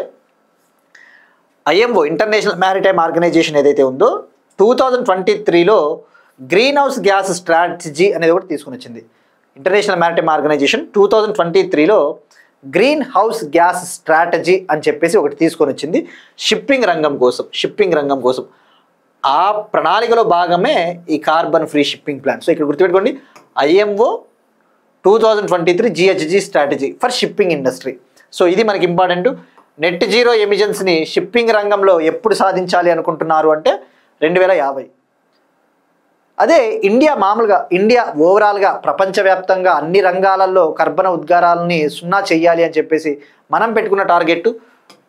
IMO ఇంటర్నేషనల్ మ్యారిటైమ్ ఆర్గనైజేషన్ ఏదైతే ఉందో 2023లో గ్రీన్ హౌస్ గ్యాస్ స్ట్రాటజీ అనేది ఒకటి తీసుకుని వచ్చింది. ఇంటర్నేషనల్ మ్యారిటైమ్ ఆర్గనైజేషన్ 2023లో గ్రీన్ హౌస్ గ్యాస్ స్ట్రాటజీ అని చెప్పేసి ఒకటి తీసుకొని వచ్చింది షిప్పింగ్ రంగం కోసం. ఆ ప్రణాళికలో భాగమే ఈ carbon free shipping plan. So ఇక్కడ గుర్తుపెట్టుకోండి, IMO 2023 GHG strategy for shipping industry. So ఇది మనకి ఇంపార్టెంట్. నెట్ జీరో ఎమిషన్స్ని షిప్పింగ్ రంగంలో ఎప్పుడు సాధించాలి అనుకుంటున్నారు అంటే 2050. అదే ఇండియా ఓవరాల్గా ప్రపంచవ్యాప్తంగా అన్ని రంగాలలో కర్బన ఉద్గారాలని 0 చేయాలి అని చెప్పేసి మనం పెట్టుకున్న టార్గెట్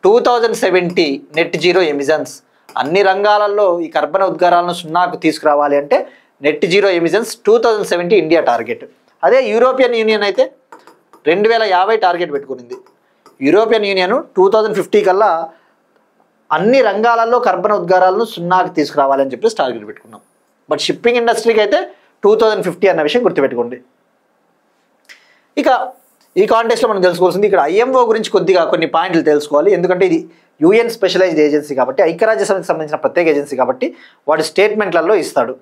2070 నెట్ జీరో ఎమిషన్స్. అన్ని రంగాలలో ఈ కర్బన ఉద్గారాలను 0కు తీసుకురావాలి అంటే net zero emissions 2070 India target. అదే యూరోపియన్ యూనియన్ అయితే 2050 టార్గెట్ పెట్టుకునింది. యూరోపియన్ యూనియన్ 2050 కల్లా అన్ని రంగాలలో కర్బన ఉద్గారాలను 0కి తీసుకురావాలని చెప్పేసి టార్గెట్ పెట్టుకున్నాం. బట్ షిప్పింగ్ ఇండస్ట్రీకి అయితే 2050 అన్న విషయం గుర్తుపెట్టుకోండి. ఇక ఈ కాంటెక్స్లో మనం తెలుసుకోవాల్సింది ఇక్కడ ఐఎంఓ గురించి కొద్దిగా కొన్ని పాయింట్లు తెలుసుకోవాలి. ఎందుకంటే ఇది యుఎన్ స్పెషలైజ్డ్ ఏజెన్సీ కాబట్టి, ఐక్యరాజ్య సమితికి సంబంధించిన ప్రత్యేక ఏజెన్సీ కాబట్టి వాడి స్టేట్మెంట్లలో ఇస్తాడు.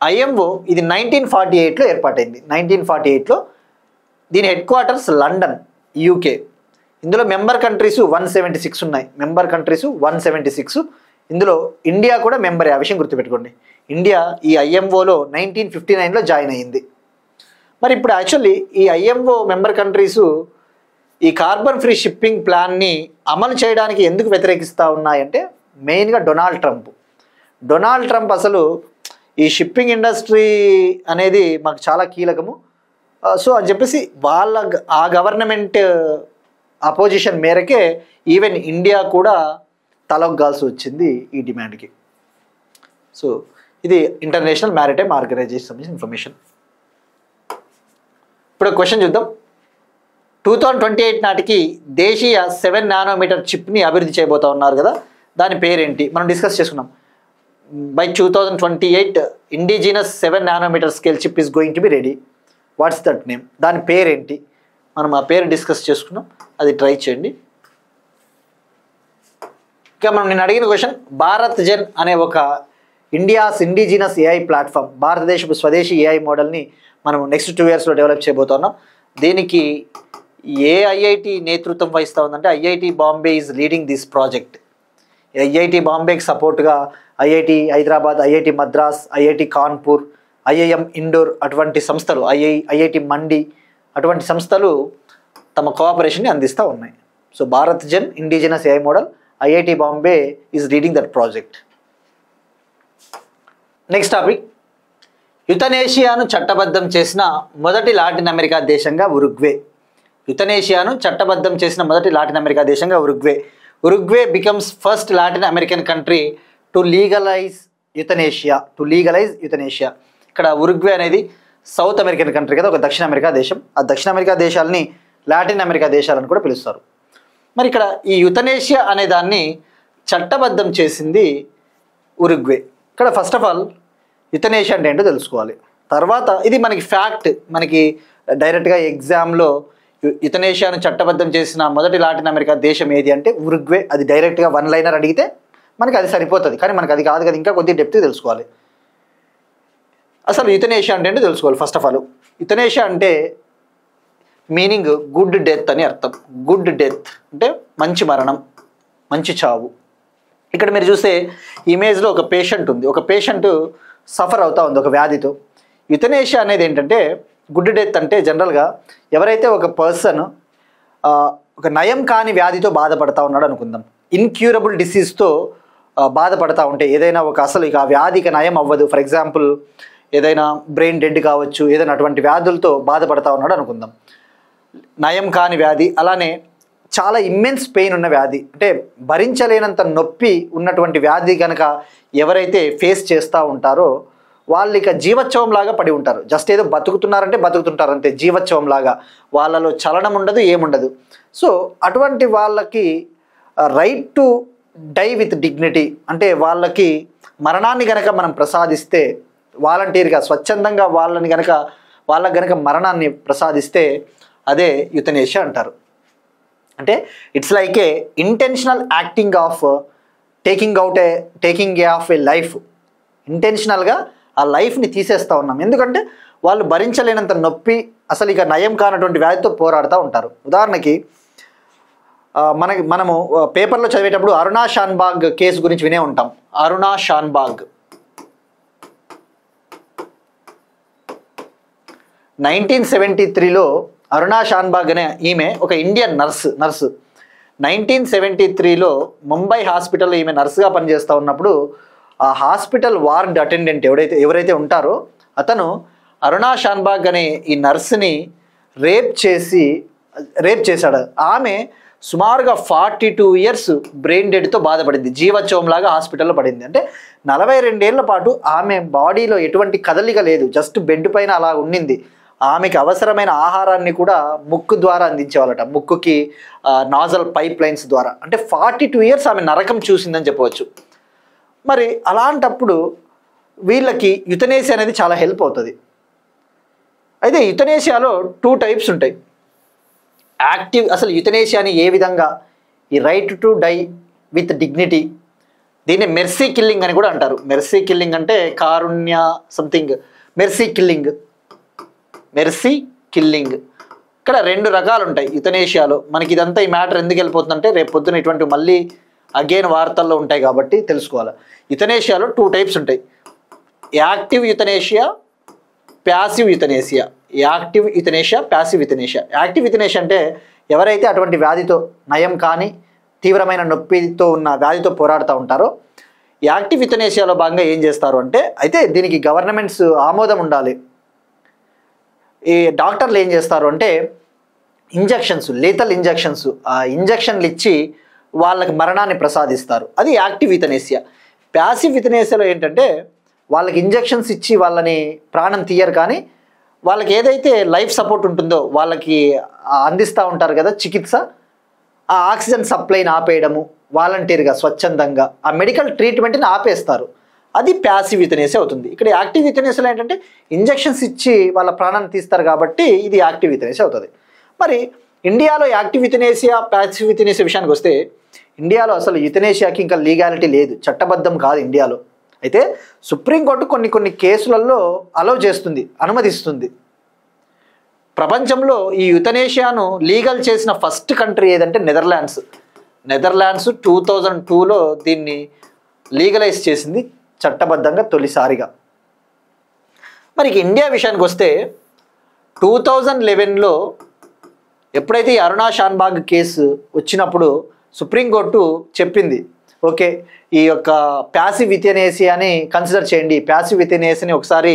ఐఎంఓ ఇది 1948లో ఏర్పాటైంది. 1948లో దీని హెడ్ క్వార్టర్స్ లండన్, యూకే. ఇందులో మెంబర్ కంట్రీస్ 176 ఉన్నాయి. Member countries 176. ఇందులో ఇండియా కూడా మెంబర్. ఆ విషయం గుర్తుపెట్టుకోండి. ఇండియా ఈ ఐఎంఓలో 1959లో జాయిన్ అయ్యింది. మరి ఇప్పుడు యాక్చువల్లీ ఈ ఐఎంఓ మెంబర్ కంట్రీస్ ఈ కార్బన్ ఫ్రీ షిప్పింగ్ ప్లాన్ని అమలు చేయడానికి ఎందుకు వ్యతిరేకిస్తూ ఉన్నాయంటే మెయిన్గా డొనాల్డ్ ట్రంప్ అసలు ఈ షిప్పింగ్ ఇండస్ట్రీ అనేది మాకు చాలా కీలకము, సో అని చెప్పేసి ఆ గవర్నమెంట్ అపోజిషన్ మేరకే ఈవెన్ ఇండియా కూడా తలొగ్గాల్సి వచ్చింది ఈ డిమాండ్కి. సో ఇది ఇంటర్నేషనల్ మ్యారిటైమ్ ఆర్గనైజేషన్ సంబంధించిన ఇన్ఫర్మేషన్. ఇప్పుడు క్వశ్చన్ చూద్దాం. 2028 నాటికి దేశీయ 7 నానోమీటర్ చిప్ని అభివృద్ధి చేయబోతా ఉన్నారు కదా, దాని పేరేంటి? మనం డిస్కస్ చేసుకున్నాం. By 2028 indigenous 7 nanometre scale chip is going to be ready. What's that name? దాని పేరేంటి? మనం ఆ పేరు డిస్కస్ చేసుకున్నాం, అది ట్రై చేయండి. ఇంకా మనం నేను అడిగిన క్వశ్చన్, భారత్ జెన్ అనే ఒక ఇండియాస్ ఇండిజినస్ ఏఐ ప్లాట్ఫామ్, భారతదేశపు స్వదేశీ ఏఐ మోడల్ని మనం నెక్స్ట్ 2 yearsలో డెవలప్ చేయబోతున్నాం. దీనికి ఏ ఐఐటి నేతృత్వం వహిస్తూ ఉందంటే IIT Bombay is leading this project. IIT బాంబేకి సపోర్ట్గా IIT Hyderabad, IIT Madras, IIT Kanpur, IIM Indore అటువంటి సంస్థలు, ఐఐటి మండి అటువంటి సంస్థలు తమ కోఆపరేషన్ని అందిస్తూ ఉన్నాయి. So Bharat Gen indigenous AI model, IIT Bombay is leading that project. Next topic, యుతనేషియాను చట్టబద్ధం చేసిన మొదటి లాటిన్ అమెరికా దేశంగా ఉరుగ్వే. యుతనేషియాను చట్టబద్ధం చేసిన మొదటి లాటిన్ అమెరికా దేశంగా Uruguay. Uruguay becomes first Latin American country to legalise euthanasia. ఇక్కడ ఉరుగ్వే అనేది సౌత్ అమెరికన్ కంట్రీ కదా, ఒక దక్షిణ అమెరికా దేశం. ఆ దక్షిణ అమెరికా దేశాలని లాటిన్ అమెరికా దేశాలని కూడా పిలుస్తారు. మరి ఇక్కడ ఈ యుతనేషియా అనే దాన్ని చట్టబద్ధం చేసింది ఉరుగ్వే. ఇక్కడ ఫస్ట్ ఆఫ్ ఆల్ యుతనేషియా అంటే ఏంటో తెలుసుకోవాలి. తర్వాత ఇది మనకి ఫ్యాక్ట్, మనకి డైరెక్ట్గా ఎగ్జామ్లో యుతనేషియాను చట్టబద్ధం చేసిన మొదటి లాటిన్ అమెరికా దేశం ఏది అంటే ఉరుగ్వే. అది డైరెక్ట్గా 1 లైనర్ అడిగితే మనకి అది సరిపోతుంది, కానీ మనకు అది కాదు కదా, ఇంకా కొద్దిగా డెప్త్ తెలుసుకోవాలి. అసలు యుతనేషియా అంటే ఏంటో తెలుసుకోవాలి. ఫస్ట్ ఆఫ్ ఆల్ యుతనేషియా అంటే మీనింగ్ గుడ్ డెత్ అని అర్థం. గుడ్ డెత్ అంటే మంచి మరణం, మంచి చావు. ఇక్కడ మీరు చూస్తే ఇమేజ్లో ఒక పేషెంట్ ఉంది, ఒక పేషెంట్ సఫర్ అవుతూ ఉంది ఒక వ్యాధితో. యుతనేషియా అనేది ఏంటంటే గుడ్ డెత్ అంటే జనరల్గా ఎవరైతే ఒక పర్సన్ ఒక నయం కాని వ్యాధితో బాధపడతా ఉన్నాడు అనుకుందాం, ఇన్క్యూరబుల్ డిసీజ్తో బాధపడతా ఉంటే, ఏదైనా ఒక అసలు ఇక ఆ వ్యాధికి నయం అవ్వదు, ఫర్ ఎగ్జాంపుల్ ఏదైనా బ్రెయిన్ డెడ్ కావచ్చు, ఏదైనా అటువంటి వ్యాధులతో బాధపడతా ఉన్నాడు అనుకుందాం, నయం కాని వ్యాధి. అలానే చాలా ఇమ్మెన్స్ పెయిన్ ఉన్న వ్యాధి, అంటే భరించలేనంత నొప్పి ఉన్నటువంటి వ్యాధి కనుక ఎవరైతే ఫేస్ చేస్తూ ఉంటారో వాళ్ళు ఇక జీవోత్సవంలాగా పడి ఉంటారు. జస్ట్ ఏదో బతుకుతున్నారంటే బతుకుతుంటారు అంతే, జీవోత్సవంలాగా. వాళ్ళలో చలనం ఉండదు, ఏముండదు. సో అటువంటి వాళ్ళకి right to die with dignity, అంటే వాళ్ళకి మరణాన్ని గనక మనం ప్రసాదిస్తే, వాలంటీర్గా స్వచ్ఛందంగా వాళ్ళకి గనక మరణాన్ని ప్రసాదిస్తే అదే యుతనేషియా అంటారు. అంటే it's like a intentional acting of taking of a life. ఇంటెన్షనల్గా ఆ లైఫ్ని తీసేస్తూ ఉన్నాం, ఎందుకంటే వాళ్ళు భరించలేనంత నొప్పి, అసలు ఇక నయం కానటువంటి వ్యాధితో పోరాడుతూ ఉంటారు. ఉదాహరణకి మనము పేపర్లో చదివేటప్పుడు అరుణా షాన్బాగ్ కేసు గురించి వినే ఉంటాం. అరుణా షాన్బాగ్ 1973లో అరుణా షాన్బాగ్ అనే ఈమె ఒక ఇండియన్ నర్సు 1973లో ముంబై హాస్పిటల్లో ఈమె నర్సుగా పనిచేస్తూ ఉన్నప్పుడు ఆ హాస్పిటల్ వార్డ్ అటెండెంట్ ఎవరైతే ఉంటారో అతను అరుణా షాన్బాగ్ అనే ఈ నర్సుని రేప్ చేశాడు. ఆమె సుమారుగా 42 years బ్రెయిన్ డెడ్తో బాధపడింది, జీవోత్సవంలాగా హాస్పిటల్లో పడింది. అంటే 42 ఏళ్ల పాటు ఆమె బాడీలో ఎటువంటి కదలిక లేదు, జస్ట్ బెడ్ పైన అలా ఉండింది. ఆమెకి అవసరమైన ఆహారాన్ని కూడా ముక్కు ద్వారా అందించేవాళ్ళట, ముక్కుకి నాజల్ పైప్ లైన్స్ ద్వారా. అంటే 42 years ఆమె నరకం చూసిందని చెప్పవచ్చు. మరి అలాంటప్పుడు వీళ్ళకి యుతనేసియా అనేది చాలా హెల్ప్ అవుతుంది. అయితే యుతనేసియాలో 2 types ఉంటాయి. యాక్టివ్, అసలు యుతనేసియాని ఏ విధంగా, ఈ right to die with dignity, దీన్ని మెర్సీ కిల్లింగ్ అని కూడా అంటారు. మెర్సీ కిల్లింగ్ అంటే కారుణ్య సంథింగ్, మెర్సీ కిల్లింగ్. ఇక్కడ 2 రకాలు ఉంటాయి యుతనేషియాలో. మనకి ఇదంతా ఈ మ్యాటర్ ఎందుకు వెళ్ళిపోతుందంటే రేపు పొద్దున ఇటువంటి మళ్ళీ అగైన్ వార్తల్లో ఉంటాయి కాబట్టి తెలుసుకోవాలి. యుతనేషియాలో 2 types ఉంటాయి. Active euthanasia, passive euthanasia. Active euthanasia, passive euthanasia. Active euthanasia అంటే ఎవరైతే అటువంటి వ్యాధితో, నయం కానీ తీవ్రమైన నొప్పితో ఉన్న వ్యాధితో పోరాడుతూ ఉంటారో, యాక్టివ్ యుతనేషియాలో భాగంగా ఏం చేస్తారు అంటే, అయితే దీనికి గవర్నమెంట్స్ ఆమోదం ఉండాలి. ఈ డాక్టర్లు ఏం చేస్తారు అంటే ఇంజెక్షన్స్, లీతల్ ఇంజెక్షన్స్, ఆ ఇంజెక్షన్లు ఇచ్చి వాళ్ళకి మరణాన్ని ప్రసాదిస్తారు. అది యాక్టివ్ యుతనేషియా. ప్యాసివ్ యుతనేషియాలో ఏంటంటే వాళ్ళకి ఇంజెక్షన్స్ ఇచ్చి వాళ్ళని ప్రాణం తీయరు, కానీ వాళ్ళకి ఏదైతే లైఫ్ సపోర్ట్ ఉంటుందో వాళ్ళకి అందిస్తూ ఉంటారు కదా చికిత్స, ఆ ఆక్సిజన్ సప్లైని ఆపేయడము, వాలంటీర్గా స్వచ్ఛందంగా ఆ మెడికల్ ట్రీట్మెంట్ని ఆపేస్తారు. అది ప్యాసివ్ యుతనేసియా అవుతుంది. ఇక్కడ యాక్టివ్ యుతనేసియాలో ఏంటంటే ఇంజెక్షన్స్ ఇచ్చి వాళ్ళ ప్రాణాన్ని తీస్తారు కాబట్టి ఇది యాక్టివ్ యుతనేసియా అవుతుంది. మరి ఇండియాలో యాక్టివ్ యుతనేసియా, ప్యాసివ్ యుతనేసియా విషయానికి వస్తే, ఇండియాలో అసలు యుతనేసియాకి ఇంకా లీగాలిటీ లేదు, చట్టబద్ధం కాదు ఇండియాలో. అయితే సుప్రీంకోర్టు కొన్ని కేసులలో అలౌ చేస్తుంది, అనుమతిస్తుంది. ప్రపంచంలో ఈ యుతనేషియాను లీగల్ చేసిన ఫస్ట్ కంట్రీ ఏదంటే నెదర్లాండ్స్. 2002లో దీన్ని లీగలైజ్ చేసింది చట్టబద్ధంగా తొలిసారిగా. మరి ఇండియా విషయానికి వస్తే 2011లో ఎప్పుడైతే ఈ అరుణా షాన్బాగ్ కేసు వచ్చినప్పుడు సుప్రీంకోర్టు చెప్పింది, ఓకే ఈ యొక్క ప్యాసివ్ యుతనేసియాని కన్సిడర్ చేయండి, ప్యాసివ్ యుతనేసియాని ఒకసారి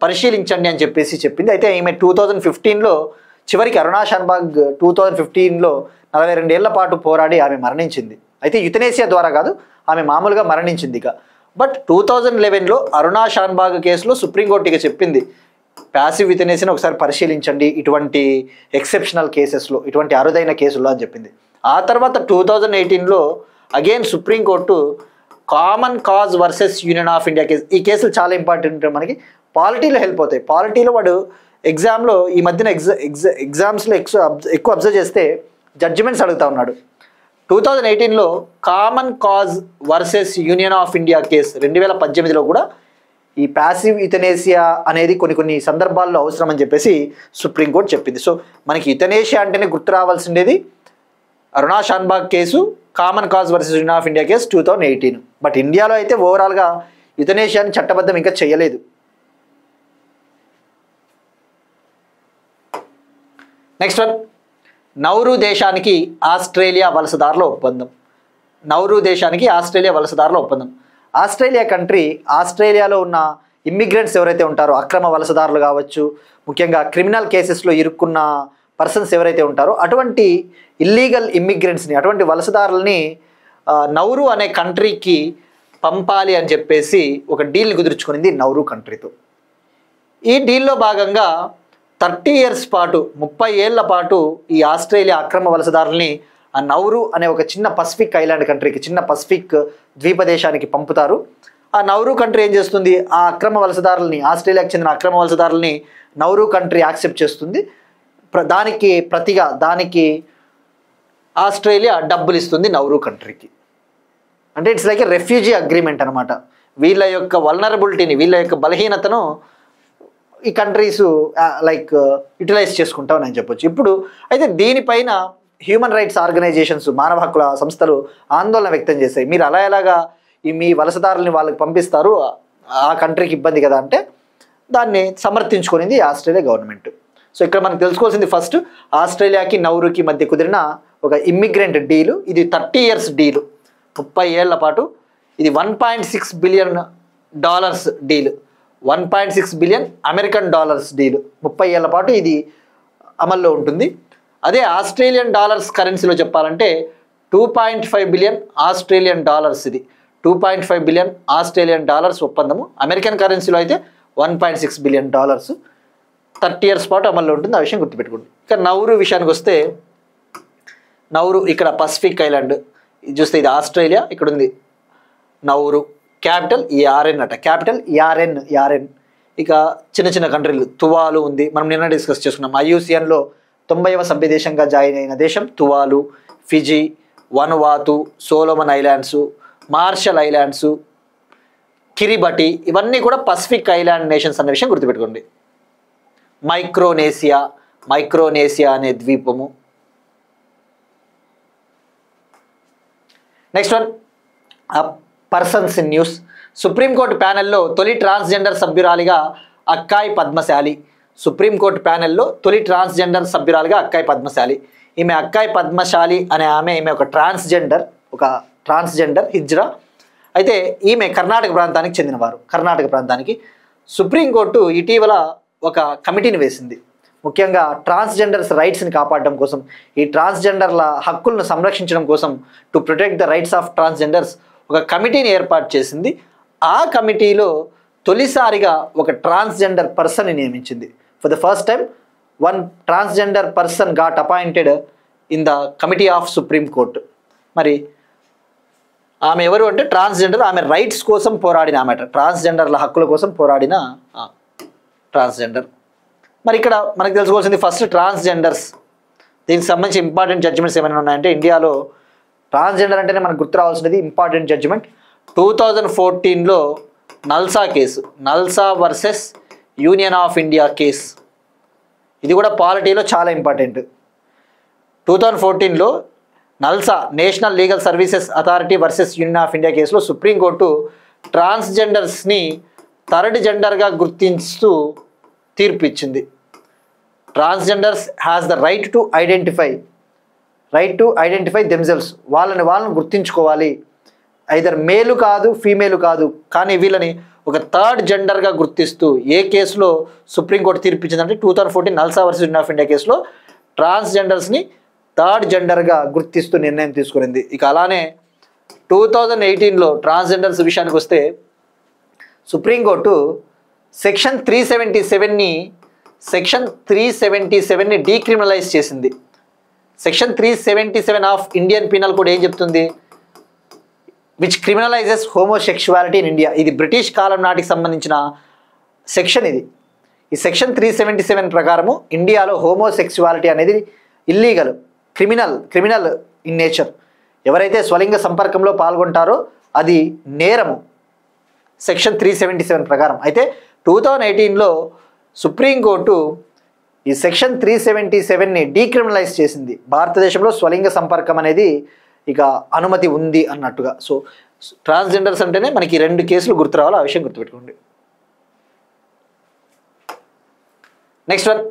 పరిశీలించండి అని చెప్పింది. అయితే ఈమె 2015లో చివరికి అరుణా షాన్బాగ్ 2015లో 42 ఏళ్ల పాటు పోరాడి ఆమె మరణించింది. అయితే యుతనేసియా ద్వారా కాదు, ఆమె మామూలుగా మరణించింది ఇక. బట్ 2011లో అరుణా షాన్బాగ్ కేసులో సుప్రీంకోర్టు ఇక చెప్పింది, ప్యాసివ్ యుతనేసియాని ఒకసారి పరిశీలించండి ఇటువంటి ఎక్సెప్షనల్ కేసెస్లో, ఇటువంటి అరుదైన కేసుల్లో అని చెప్పింది. ఆ తర్వాత 2018లో again supreme court common cause versus union of India case, ఈ కేసులు చాలా ఇంపార్టెంట్, మనకి పాలిటీలో హెల్ప్ అవుతాయి. పాలిటీలో వాడు ఎగ్జామ్లో ఈ మధ్యన ఎగ్జామ్స్లో ఎక్కువ అబ్జర్వ్ చేస్తే జడ్జిమెంట్స్ అడుగుతూ ఉన్నాడు. 2018లో common cause versus union of India case 2018లో కూడా ఈ ప్యాసివ్ యుతనేసియా అనేది కొన్ని సందర్భాల్లో అవసరం అని చెప్పేసి సుప్రీంకోర్టు చెప్పింది. సో మనకి యుతనేసియా అంటేనే గుర్తు రావాల్సిండేది Aruna Shanbaug case, common cause versus union of India case 2018. But ఇండియాలో అయితే ఓవరాల్గా యుతనేషియాని చట్టబద్ధం ఇంకా చేయలేదు. నెక్స్ట్ వన్, నౌరు దేశానికి ఆస్ట్రేలియా వలసదారుల ఒప్పందం. నౌరు దేశానికి ఆస్ట్రేలియా వలసదారుల ఒప్పందం. ఆస్ట్రేలియా కంట్రీ, ఆస్ట్రేలియాలో ఉన్న ఇమ్మిగ్రెంట్స్ ఎవరైతే ఉంటారో, అక్రమ వలసదారులు కావచ్చు, ముఖ్యంగా క్రిమినల్ కేసెస్లో ఇరుక్కున్న పర్సన్స్ ఎవరైతే ఉంటారో అటువంటి ఇల్లీగల్ ఇమ్మిగ్రెంట్స్ని, అటువంటి వలసదారులని నౌరు అనే కంట్రీకి పంపాలి అని చెప్పేసి ఒక డీల్ కుదుర్చుకునింది నౌరు కంట్రీతో. ఈ డీల్లో భాగంగా 30 years పాటు, 30 ఏళ్ల పాటు ఈ ఆస్ట్రేలియా అక్రమ వలసదారుల్ని ఆ నౌరు అనే ఒక చిన్న పసిఫిక్ ఐలాండ్ కంట్రీకి, చిన్న పసిఫిక్ ద్వీపదేశానికి పంపుతారు. ఆ నౌరు కంట్రీ ఏం చేస్తుంది, ఆ అక్రమ వలసదారుల్ని, ఆస్ట్రేలియాకి చెందిన అక్రమ వలసదారుల్ని నౌరు కంట్రీ యాక్సెప్ట్ చేస్తుంది. దానికి ఆస్ట్రేలియా డబ్బులు ఇస్తుంది నౌరు కంట్రీకి. అంటే it's like a refugee agreement అనమాట. వీళ్ళ యొక్క వల్నరబిలిటీని, వీళ్ళ యొక్క బలహీనతను ఈ కంట్రీస్ యూటిలైజ్ చేసుకుంటామని నేను చెప్పొచ్చు. ఇప్పుడు అయితే దీనిపైన హ్యూమన్ రైట్స్ ఆర్గనైజేషన్స్, మానవ హక్కుల సంస్థలు ఆందోళన వ్యక్తం చేశాయి. మీరు ఎలాగా మీ వలసదారుల్ని వాళ్ళకి పంపిస్తారు, ఆ కంట్రీకి ఇబ్బంది కదా అంటే దాన్ని సమర్థించుకునింది ఆస్ట్రేలియా గవర్నమెంట్. సో ఇక్కడ మనకు తెలుసుకోవాల్సింది, ఫస్ట్ ఆస్ట్రేలియాకి నౌరుకి మధ్య కుదిరిన ఒక ఇమ్మిగ్రెంట్ డీలు. ఇది 30 years డీలు, 30 ఏళ్ల పాటు. ఇది $1.6 billion deal, 1.6 billion American dollars deal. 30 ఏళ్ల పాటు ఇది అమల్లో ఉంటుంది. అదే ఆస్ట్రేలియన్ డాలర్స్ కరెన్సీలో చెప్పాలంటే 2.5 billion ఆస్ట్రేలియన్ డాలర్స్. ఇది 2.5 billion ఆస్ట్రేలియన్ డాలర్స్ ఒప్పందము. అమెరికన్ కరెన్సీలో అయితే $1.6 billion 30 years పాటు అమల్లో ఉంటుంది. ఆ విషయం గుర్తుపెట్టుకోండి. ఇక నౌరు విషయానికి వస్తే, నౌరు ఇక్కడ పసిఫిక్ ఐలాండ్. ఇది చూస్తే ఇది ఆస్ట్రేలియా, ఇక్కడ ఉంది నౌరు. క్యాపిటల్ యారెన్ అట, క్యాపిటల్ యారెన్. ఇక చిన్న చిన్న కంట్రీలు, తువాలు ఉంది, మనం నిన్న డిస్కస్ చేసుకున్నాం. IUCNలో 90వ సభ్య దేశంగా జాయిన్ అయిన దేశం Tuvalu, Fiji, Vanuatu, Solomon islands, Marshall islands, Kiribati, ఇవన్నీ కూడా పసిఫిక్ ఐలాండ్ నేషన్స్ అనే విషయం గుర్తుపెట్టుకోండి. మైక్రోనేసియా అనే ద్వీపము. Next one, persons in news. Supreme court ప్యానెల్లో తొలి ట్రాన్స్జెండర్ సభ్యురాలిగా అక్కాయ్ పద్మశాలి. సుప్రీంకోర్టు ప్యానెల్లో తొలి ట్రాన్స్జెండర్ సభ్యురాలిగా అక్కాయ్ పద్మశాలి. ఈమె అక్కాయ్ పద్మశాలి అనే ఈమె ఒక ట్రాన్స్జెండర్ హిజ్రా. అయితే ఈమె కర్ణాటక ప్రాంతానికి చెందినవారు. కర్ణాటక ప్రాంతానికి సుప్రీంకోర్టు ఇటీవల ఒక కమిటీని వేసింది. ముఖ్యంగా ట్రాన్స్జెండర్స్ రైట్స్ని కాపాడడం కోసం, ఈ ట్రాన్స్జెండర్ల హక్కులను సంరక్షించడం కోసం, to protect the rights of transgenders ఒక కమిటీని ఏర్పాటు చేసింది. ఆ కమిటీలో తొలిసారిగా ఒక ట్రాన్స్జెండర్ పర్సన్ని నియమించింది. For the first time one transgender person got appointed in the committee of supreme court. మరి ఆమె ఎవరు అంటే ట్రాన్స్జెండర్, ఆమె రైట్స్ కోసం పోరాడిన ఆమె, ట్రాన్స్జెండర్ల హక్కుల కోసం పోరాడిన ట్రాన్స్జెండర్. మరి ఇక్కడ మనకు తెలుసుకోవాల్సింది ఫస్ట్ ట్రాన్స్జెండర్స్. దీనికి సంబంధించి ఇంపార్టెంట్ జడ్జిమెంట్స్ ఏమైనా ఉన్నాయంటే, ఇండియాలో ట్రాన్స్జెండర్ అంటేనే మనకు గుర్తు రావాల్సినది ఇంపార్టెంట్ జడ్జిమెంట్ 2014లో NALSA case, NALSA versus union of India case. ఇది కూడా పాలిటీలో చాలా ఇంపార్టెంట్. 2014లో NALSA, national legal services authority versus union of India కేసులో సుప్రీంకోర్టు ట్రాన్స్జెండర్స్ని థర్డ్ జెండర్గా గుర్తిస్తూ తీర్పు ఇచ్చింది. Transgenders has the right to identify themselves. వాళ్ళని గుర్తించుకోవాలి. ఐదర్ మేలు కాదు, ఫీమేలు కాదు, కానీ వీళ్ళని ఒక థర్డ్ జెండర్గా గుర్తిస్తూ ఏ కేసులో సుప్రీంకోర్టు తీర్పు ఇచ్చిందంటే 2014 NALSA versus union of India కేసులో ట్రాన్స్జెండర్స్ని థర్డ్ జెండర్గా గుర్తిస్తూ నిర్ణయం తీసుకునింది. ఇక అలానే 2018లో ట్రాన్స్జెండర్స్ విషయానికి వస్తే సుప్రీంకోర్టు సెక్షన్ 377ని డీక్రిమినలైజ్ చేసింది. Section 377 of Indian penal code ఏం చెప్తుంది? Which criminalises homosexuality in India. ఇది బ్రిటిష్ కాలం నాటికి సంబంధించిన సెక్షన్. ఈ సెక్షన్ 377 ప్రకారము ఇండియాలో హోమోసెక్షువాలిటీ అనేది ఇల్లీగల్, క్రిమినల్ ఇన్ నేచర్. ఎవరైతే స్వలింగ సంపర్కంలో పాల్గొంటారో అది నేరము సెక్షన్ 377 ప్రకారం. అయితే 2018లో సుప్రీంకోర్టు ఈ సెక్షన్ 377ని డీక్రిమినలైజ్ చేసింది. భారతదేశంలో స్వలింగ సంపర్కం అనేది ఇక అనుమతి ఉంది అన్నట్టుగా. సో ట్రాన్స్జెండర్స్ అంటేనే మనకి 2 కేసులు గుర్తు రావాలి, ఆ విషయం గుర్తుపెట్టుకోండి. Next one,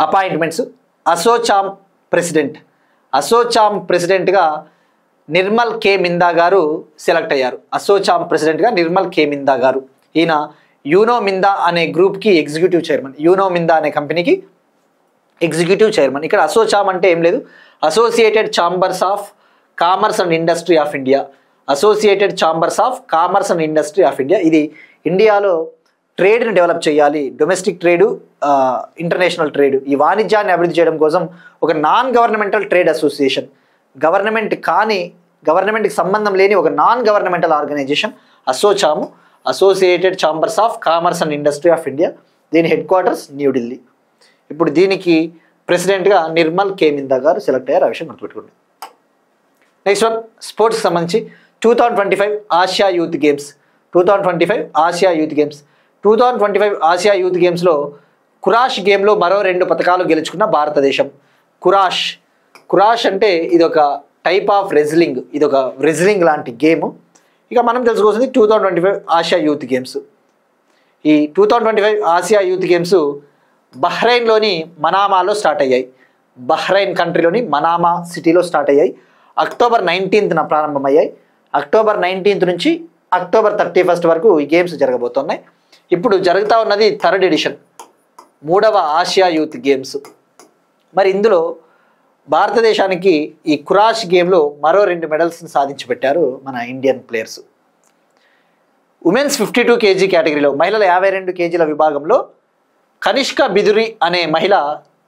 appointments. అసోచామ్ ప్రెసిడెంట్గా నిర్మల్ కే మిందా గారు సెలెక్ట్ అయ్యారు. అసోచామ్ ప్రెసిడెంట్గా నిర్మల్ కే మిందా గారు. ఈయన యూనో మిందా అనే గ్రూప్కి ఎగ్జిక్యూటివ్ చైర్మన్, యూనో మిందా అనే కంపెనీకి ఎగ్జిక్యూటివ్ చైర్మన్. ఇక్కడ అసోచామ్ అంటే ఏం లేదు, associated chambers of commerce and industry of India. Associated chambers of commerce and industry of India. ఇది ఇండియాలో ట్రేడ్ని డెవలప్ చేయాలి, డొమెస్టిక్ ట్రేడు, ఇంటర్నేషనల్ ట్రేడ్, ఈ వాణిజ్యాన్ని అభివృద్ధి చేయడం కోసం ఒక నాన్ గవర్నమెంటల్ ట్రేడ్ అసోసియేషన్, గవర్నమెంట్కి సంబంధం లేని ఒక non governmental organisation ASSOCHAM, associated chambers of commerce and industry of India. దీని హెడ్ క్వార్టర్స్ న్యూఢిల్లీ. ఇప్పుడు దీనికి ప్రెసిడెంట్గా నిర్మల్ కే మిందా గారు సెలెక్ట్ అయ్యారు, ఆ విషయం గుర్తుపెట్టుకోండి. నెక్స్ట్ వన్, స్పోర్ట్స్కి సంబంధించి 2025 Asia youth games. 2025 Asia youth గేమ్స్లో కురాష్ గేమ్లో మరో 2 పథకాలు గెలుచుకున్న భారతదేశం. కురాష్ అంటే ఇది ఒక టైప్ ఆఫ్ రెజ్లింగ్, ఇది ఒక రెజ్లింగ్ లాంటి గేమ్. ఇక మనం తెలుసుకోవాల్సింది 2025 ఆసియా యూత్ గేమ్స్. ఈ 2025 ఆసియా యూత్ గేమ్స్ బహ్రెయిన్లోని మనామాలో స్టార్ట్ అయ్యాయి. బహ్రైన్ కంట్రీలోని మనామా సిటీలో స్టార్ట్ అయ్యాయి. అక్టోబర్ 19న ప్రారంభమయ్యాయి. అక్టోబర్ 19th నుంచి అక్టోబర్ 31st వరకు ఈ గేమ్స్ జరగబోతున్నాయి. ఇప్పుడు జరుగుతూ ఉన్నది 3rd ఎడిషన్, 3వ ఆసియా యూత్ గేమ్స్. మరి ఇందులో భారతదేశానికి ఈ కురాష్ గేమ్లో మరో 2 మెడల్స్ని సాధించి పెట్టారు మన ఇండియన్ ప్లేయర్స్. ఉమెన్స్ 52 kg కేటగిరీలో మహిళల 52 kgల విభాగంలో కనిష్క బిదురి అనే మహిళ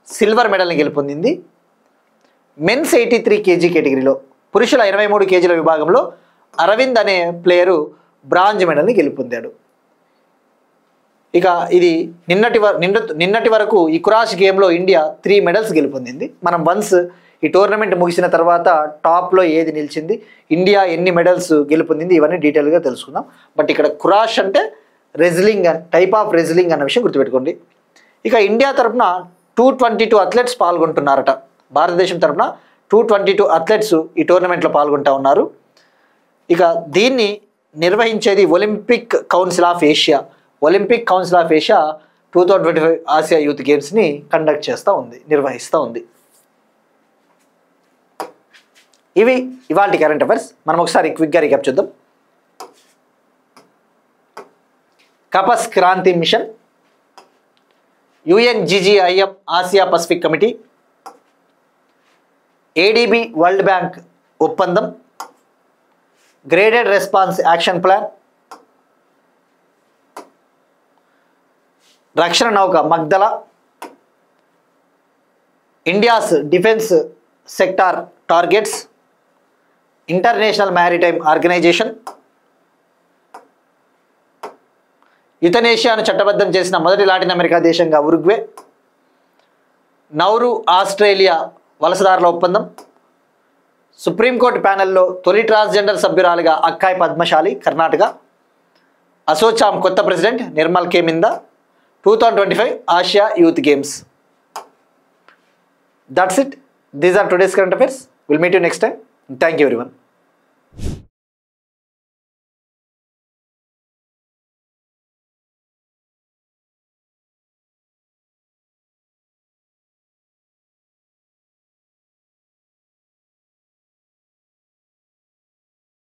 సిల్వర్ మెడల్ని గెలుపొందింది. మెన్స్ 83 kg కేటగిరీలో పురుషుల 23 kgల విభాగంలో అరవింద్ అనే ప్లేయరు బ్రాంజ్ మెడల్ని గెలుపొందాడు. ఇక ఇది నిన్నటి వరకు ఈ కురాష్ గేమ్లో ఇండియా 3 మెడల్స్ గెలుపొందింది. మనం వన్స్ ఈ టోర్నమెంట్ ముగిసిన తర్వాత టాప్లో ఏది నిలిచింది, ఇండియా ఎన్ని మెడల్స్ గెలుపొందింది, ఇవన్నీ డీటెయిల్గా తెలుసుకుందాం. బట్ ఇక్కడ కురాష్ అంటే రెజ్లింగ్, టైప్ ఆఫ్ రెజ్లింగ్ అన్న విషయం గుర్తుపెట్టుకోండి. ఇక ఇండియా తరఫున 222 అథ్లెట్స్ పాల్గొంటున్నారట. భారతదేశం తరఫున 222 అథ్లెట్స్ ఈ టోర్నమెంట్లో పాల్గొంటూ ఉన్నారు. ఇక దీన్ని నిర్వహించేది Olympic council of Asia. Olympic council of Asia 2025 Asia youth గేమ్స్ని కండక్ట్ చేస్తూ ఉంది, నిర్వహిస్తూ ఉంది. ఇవి ఇవాళ కరెంట్ అఫైర్స్. మనం ఒకసారి క్విక్గా రీక్యాప్ చూద్దాం. Kapas Kranti mission, UNGGIM Asia Pacific committee, ADB world bank ఒప్పందం, గ్రేడెడ్ రెస్పాన్స్ యాక్షన్ ప్లాన్, రక్షణ నౌక Magdala, India's defence sector targets, international maritime organisation, యుతనేషియాను చట్టబద్ధం చేసిన మొదటి లాటిన్ అమెరికా దేశంగా ఉరుగ్వే, నౌరు ఆస్ట్రేలియా వలసదారుల ఒప్పందం, సుప్రీంకోర్టు ప్యానెల్లో తొలి ట్రాన్స్జెండర్ సభ్యురాలిగా అక్కాయ్ పద్మశాలి కర్ణాటక, అసోచామ్ కొత్త president Nirmal K మిందా, 2025 Asia youth games. That's it. These are today's current affairs. We'll meet you next time. Thank you everyone.